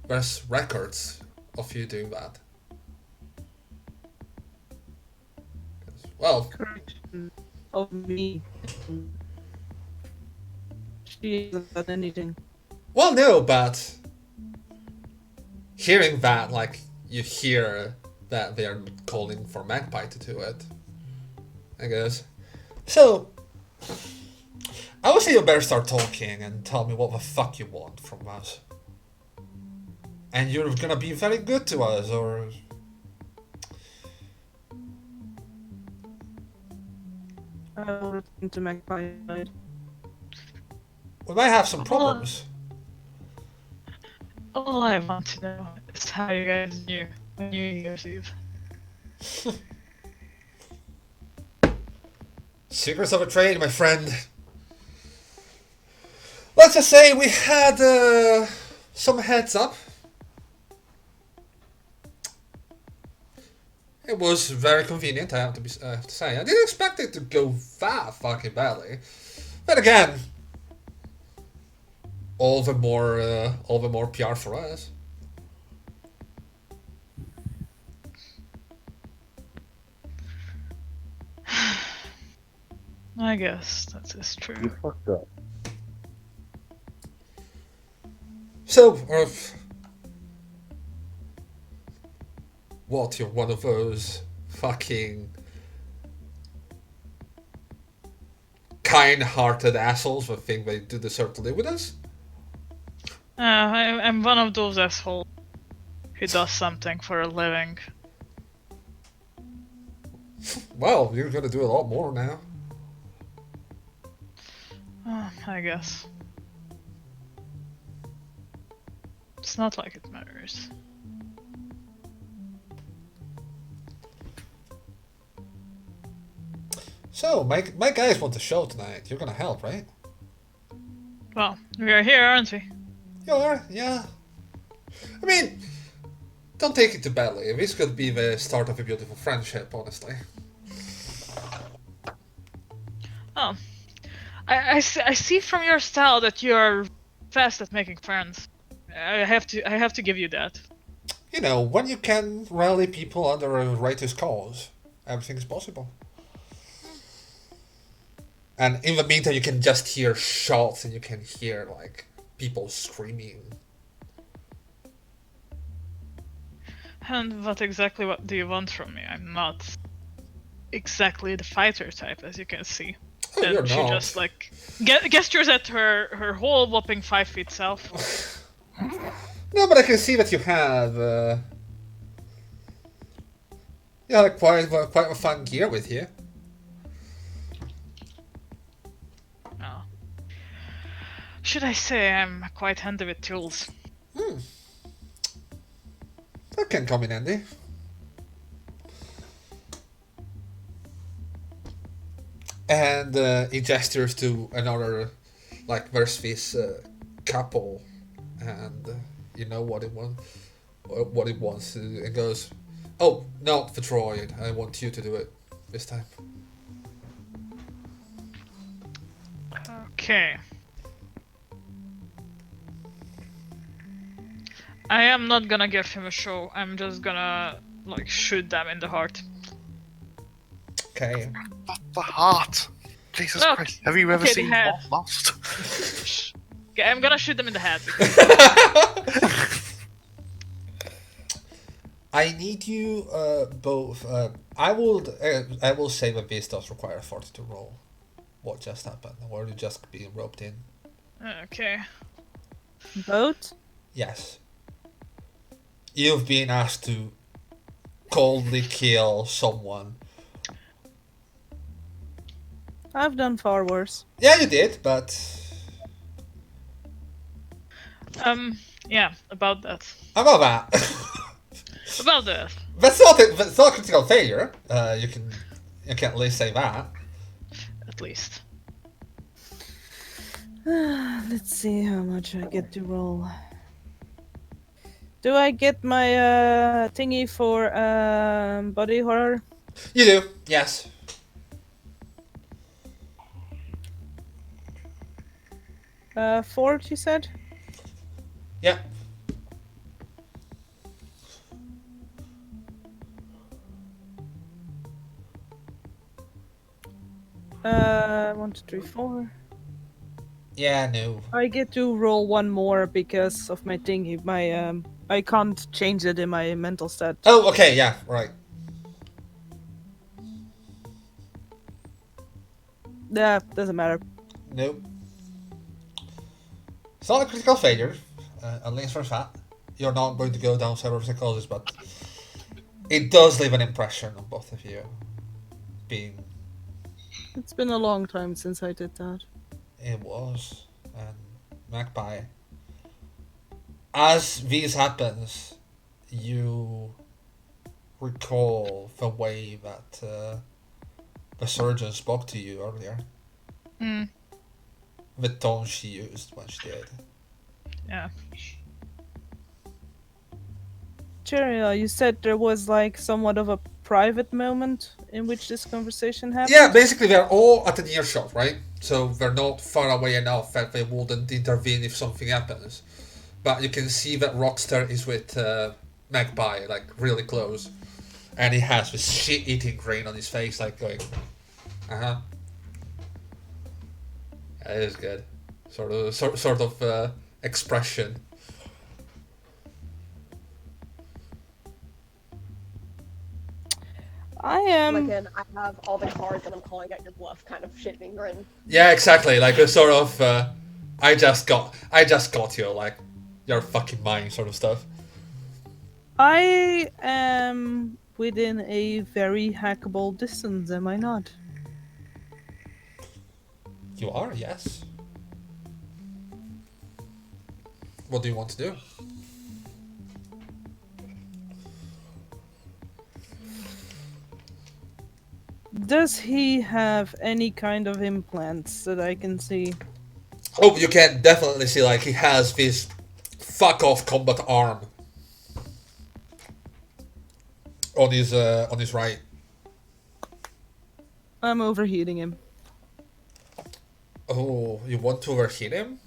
There's records of you doing that. Well, Correction of me. She hasn't done anything. well, no, but hearing that, like, you hear that they are calling for Magpie to do it, I guess. So, I would say you better start talking and tell me what the fuck you want from us. And you're gonna be very good to us, or... I'll return to Magpie side. we might have some problems. All I want to know is how you guys knew on New Year's Eve. Secrets of a trade, my friend. Let's just say we had some heads up. It was very convenient, I have to say. I didn't expect it to go that fucking badly. But again, all the more PR for us. I guess that is true. You fucked up. So, what, you're one of those fucking kind-hearted assholes that think they do deserve to live with us? I'm one of those assholes who does something for a living. Well, you're gonna do a lot more now. I guess. It's not like it matters. So, my guys want to show tonight. You're gonna help, right? Well, we are here, aren't we? You are, yeah. I mean, don't take it too badly. This could be the start of a beautiful friendship, honestly. Oh, I see from your style that you are fast at making friends. I have to give you that. You know, when you can rally people under a righteous cause, everything is possible. And in the meantime, you can just hear shots and you can hear, like, people screaming. And what do you want from me? I'm not exactly the fighter type, as you can see. Oh, And you're she not. just like gestures at her whole whopping 5 feet self. No, but I can see that you have, quite a fun gear with you. Oh. Should I say I'm quite handy with tools? That can come in handy. And he gestures to another, like, there's this couple, and you know what it wants to do, and goes, oh, not the droid, I want you to do it this time. Okay. I am not gonna give him a show. I'm just gonna like shoot them in the heart. Okay. The heart. Jesus Look, Christ. Have you ever okay, the seen head. Lost? Okay, I'm gonna shoot them in the head. I need you both. I will say that this does require a fortitude roll. What just happened? Or you just being roped in? Okay. Boat? Yes. You've been asked to coldly kill someone. I've done far worse. Yeah, you did, but Yeah, about that. about that. About that. That's not a critical failure. You can at least say that. At least. Let's see how much I get to roll. Do I get my thingy for body horror? You do, yes. Four, you said? Yeah. One, two, three, four. Yeah, no. I get to roll one more because of my thingy. My I can't change it in my mental stat. Oh, okay, yeah, right. Yeah, doesn't matter. Nope. It's not a critical failure, at least for that. You're not going to go down several psychosis, but it does leave an impression on both of you. Being It's been a long time since I did that. it was, and Magpie. As this happens, you recall the way that the surgeon spoke to you earlier. Mm, The tone she used when she did. yeah. Cheria, you said there was like somewhat of a private moment in which this conversation happened? Yeah, basically they're all at an earshot, right? So they're not far away enough that they wouldn't intervene if something happens. But you can see that Rockster is with Magpie, like really close. And he has this shit-eating grin on his face, like going, uh-huh. That is good. Sort of expression. I am. Like in, I have all the cards and I'm calling out your bluff kind of shitting grin. Yeah, exactly. Like a sort of, I just got you. Like, you're fucking mine, sort of stuff. I am within a very hackable distance, am I not? You are, yes. What do you want to do? Does he have any kind of implants that I can see? Oh, you can definitely see, like, he has this fuck off combat arm on his right. I'm overheating him. Oh, you want to overheat him?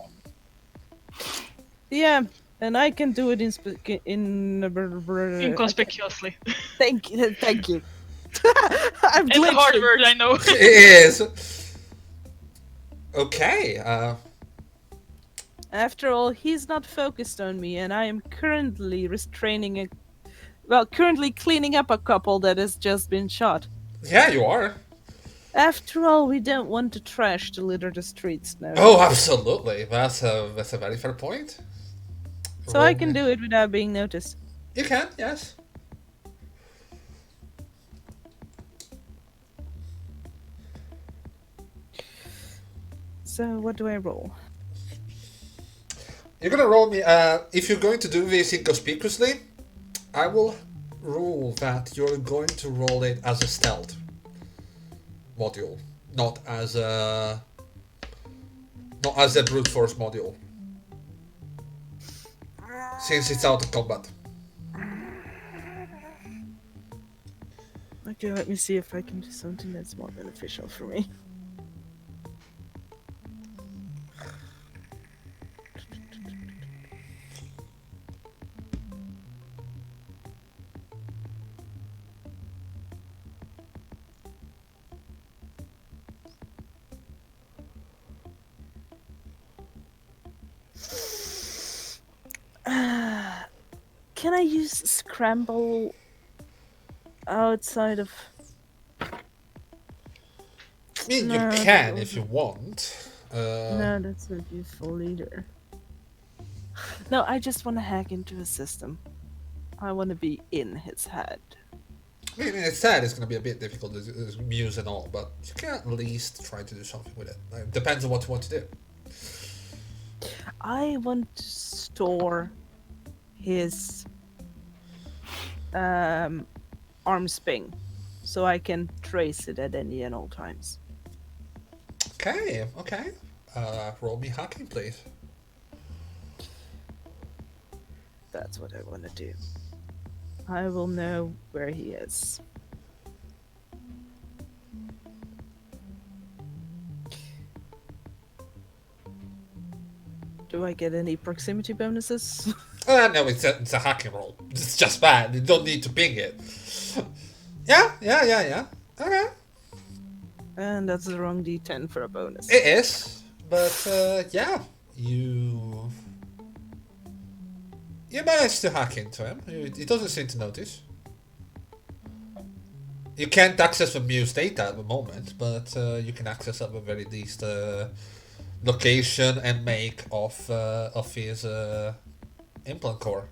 Yeah, and I can do it Inconspicuously. Thank you. Thank you. I'm It's a hard glitching. word, I know. It is. Okay. After all, he's not focused on me, and I am currently currently cleaning up a couple that has just been shot. Yeah, you are. After all, we don't want to trash to litter the streets now. Oh, absolutely. That's a very fair point. So I can do it without being noticed. You can, yes. So what do I roll? You're gonna roll me. If you're going to do this inconspicuously, I will rule that you're going to roll it as a stealth module, not as a brute force module, since it's out of combat. Okay, let me see if I can do something that's more beneficial for me. Can I use scramble outside of... I mean, No, you can if you want. No, that's not useful either. No, I just want to hack into his system. I want to be in his head. I mean, it's sad. It's going to be a bit difficult. It's Muse and all, but you can at least try to do something with it. Like, depends on what you want to do. I want to store his arm spring so I can trace it at any and all times. Okay. Roll me hacking, please. That's what I want to do. I will know where he is. Do I get any proximity bonuses? No, it's a hacking roll. It's just bad. You don't need to ping it. Yeah. Okay. And that's the wrong D10 for a bonus. It is, but yeah, you managed to hack into him. He doesn't seem to notice. You can't access the Muse data at the moment, but you can access at the very least location and make of his implant core.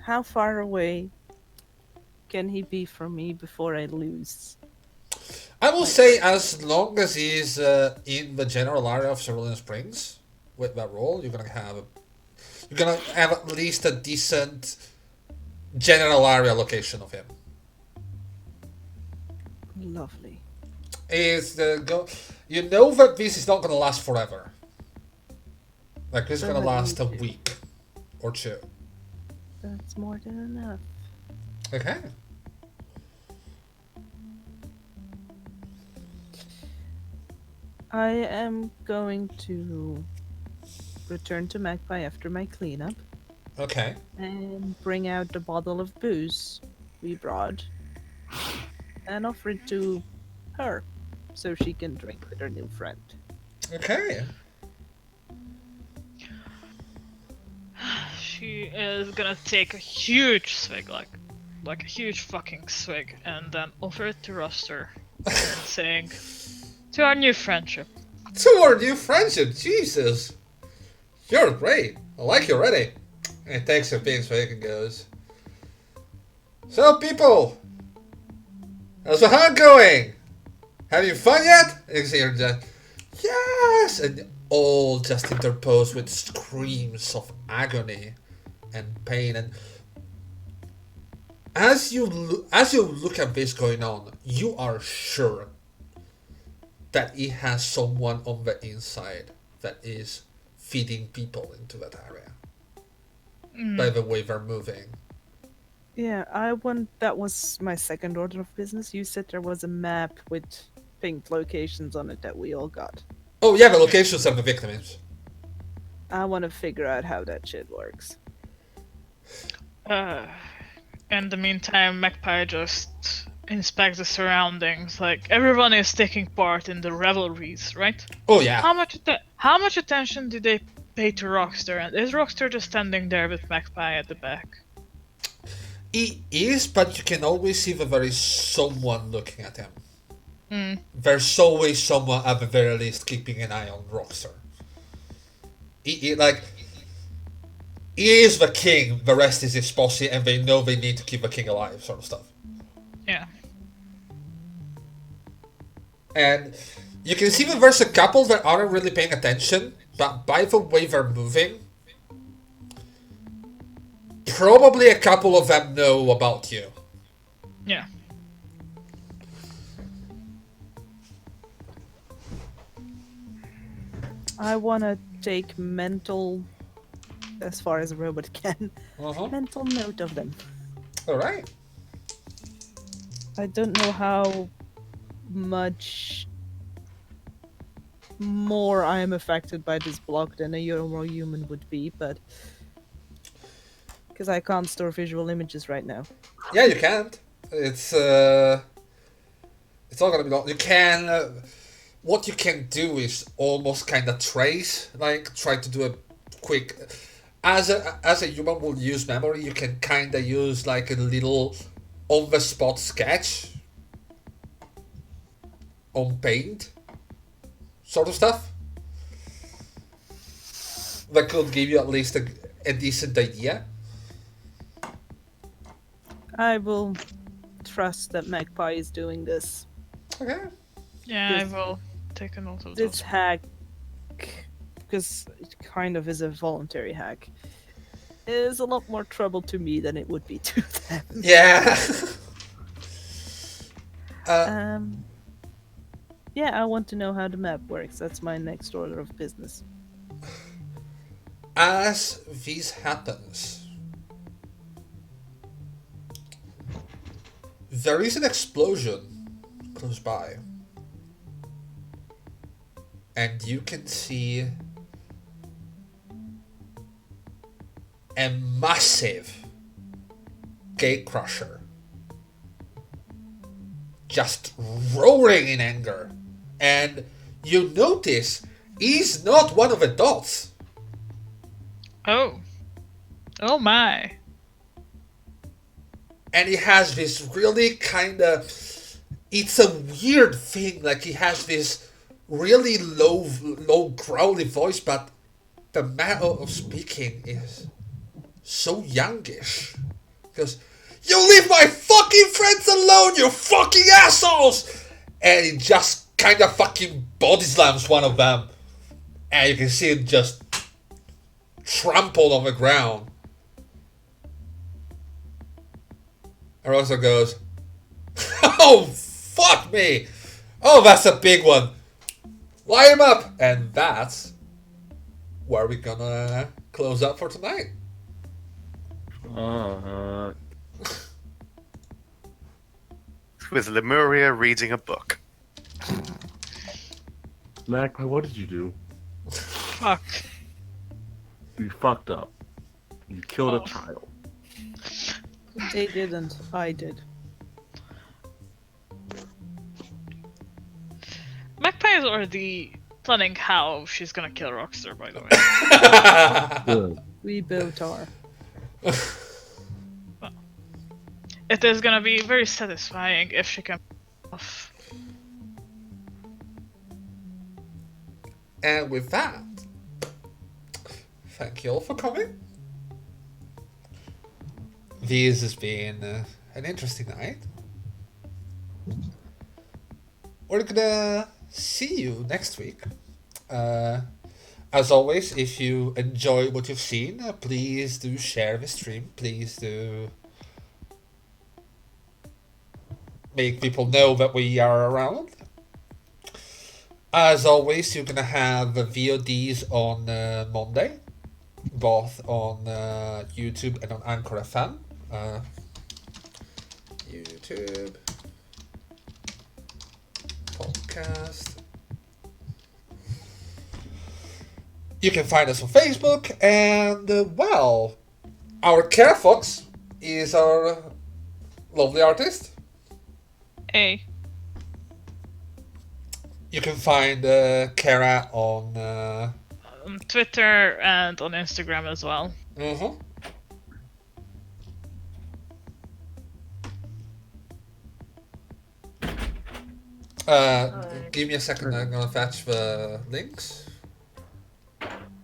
How far away can he be from me before I lose? I will say as long as he's in the general area of Cerulean Springs with that roll, you're gonna have at least a decent general area location of him. Lovely. You know that this is not gonna last forever. Like this is Then gonna let me last a do. week or two. That's more than enough. Okay. I am going to return to Magpie after my cleanup Okay. and bring out the bottle of booze we brought and offer it to her so she can drink with her new friend. Okay. She is gonna take a huge swig, like a huge fucking swig, and then offer it to Ruster, and saying, "To our new friendship." To our new friendship, Jesus. You're great. I like you already. And he takes a big swig and goes, "So people, how's the hunt going? Having fun yet?" And you can see her just, "Yes!" And all just interposed with screams of agony and pain. And as you look at this going on, you are sure that he has someone on the inside that is feeding people into that area. By the way they're moving. Yeah, that was my second order of business. You said there was a map with pinked locations on it that we all got. Oh yeah, the locations of the victims. I want to figure out how that shit works. In the meantime, Magpie just inspects the surroundings. Like, everyone is taking part in the revelries, right? Oh yeah. How much attention do they pay to Rockster? And is Rockster just standing there with Magpie at the back? He is, but you can always see that there is someone looking at him. There's always someone at the very least keeping an eye on Rockstar. He is the king, the rest is his posse, and they know they need to keep the king alive, sort of stuff. Yeah. And you can see that there's a couple that aren't really paying attention, but by the way they're moving, probably a couple of them know about you. Yeah. I want to take mental, as far as a robot can, mental note of them. Alright. I don't know how much more I am affected by this block than a normal human would be, but because I can't store visual images right now. Yeah, you can't. It's all gonna be long. You can. What you can do is almost kind of trace, like try to do a quick. As a human will use memory, you can kind of use like a little on the spot sketch on paint, sort of stuff. That could give you at least a decent idea. I will trust that Magpie is doing this. Okay. Yeah, This- I will take a note of This those. hack, because it kind of is a voluntary hack, is a lot more trouble to me than it would be to them. Yeah. Yeah, I want to know how the map works. That's my next order of business. As this happens, there is an explosion close by. And you can see a massive gate crusher just roaring in anger. And you notice he's not one of the dots. Oh. Oh my. And he has this really kind of... It's a weird thing. Like, he has this really low growly voice, but the manner of speaking is so youngish. Because, you leave my fucking friends alone, you fucking assholes! And he just kind of fucking body slams one of them. And you can see him just trampled on the ground. And also goes, oh, fuck me! Oh, that's a big one. Line him up! And that's where we're gonna close up for tonight. With Lemuria reading a book. Magpie, what did you do? Fuck. You fucked up. You killed Oh. a child. They didn't. I did. Magpie is already planning how she's gonna kill Rockstar, by the way. Good. We both are. It is gonna be very satisfying if she can off. And with that, thank you all for coming. This has been an interesting night. We're gonna see you next week. As always, if you enjoy what you've seen, please do share the stream. Please do make people know that we are around. As always, you're gonna have VODs on Monday, both on YouTube and on Anchor FM. YouTube podcast. You can find us on Facebook, and well, our Carefox is our lovely artist. Hey. You can find Kara on On Twitter and on Instagram as well. Give me a second, I'm gonna fetch the links.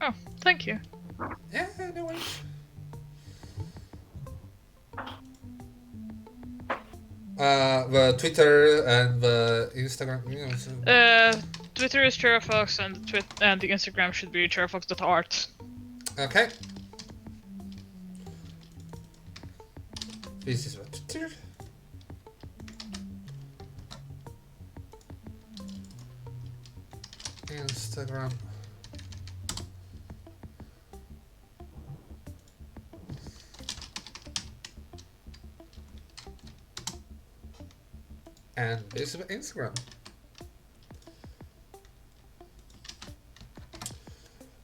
Oh, thank you. Yeah, no worries. The Twitter and the Instagram. You know, so... Twitter is Cherofox and the Instagram should be cherofox.art. Okay. This is what Twitter. Instagram. And this is Instagram.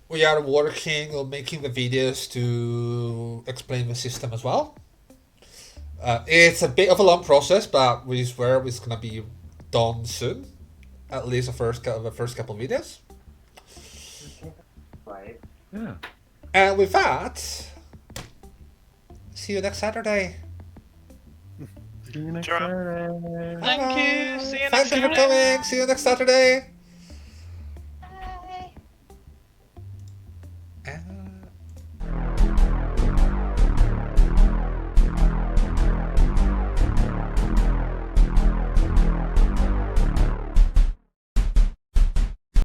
We are working on making the videos to explain the system as well. It's a bit of a long process, but we swear it's gonna be done soon. At least the first couple of videos. Right. Yeah. And with that, see you next Saturday. See you next Sure. Saturday. Thank you. See you next Thank you for Saturday. coming. See you next Saturday.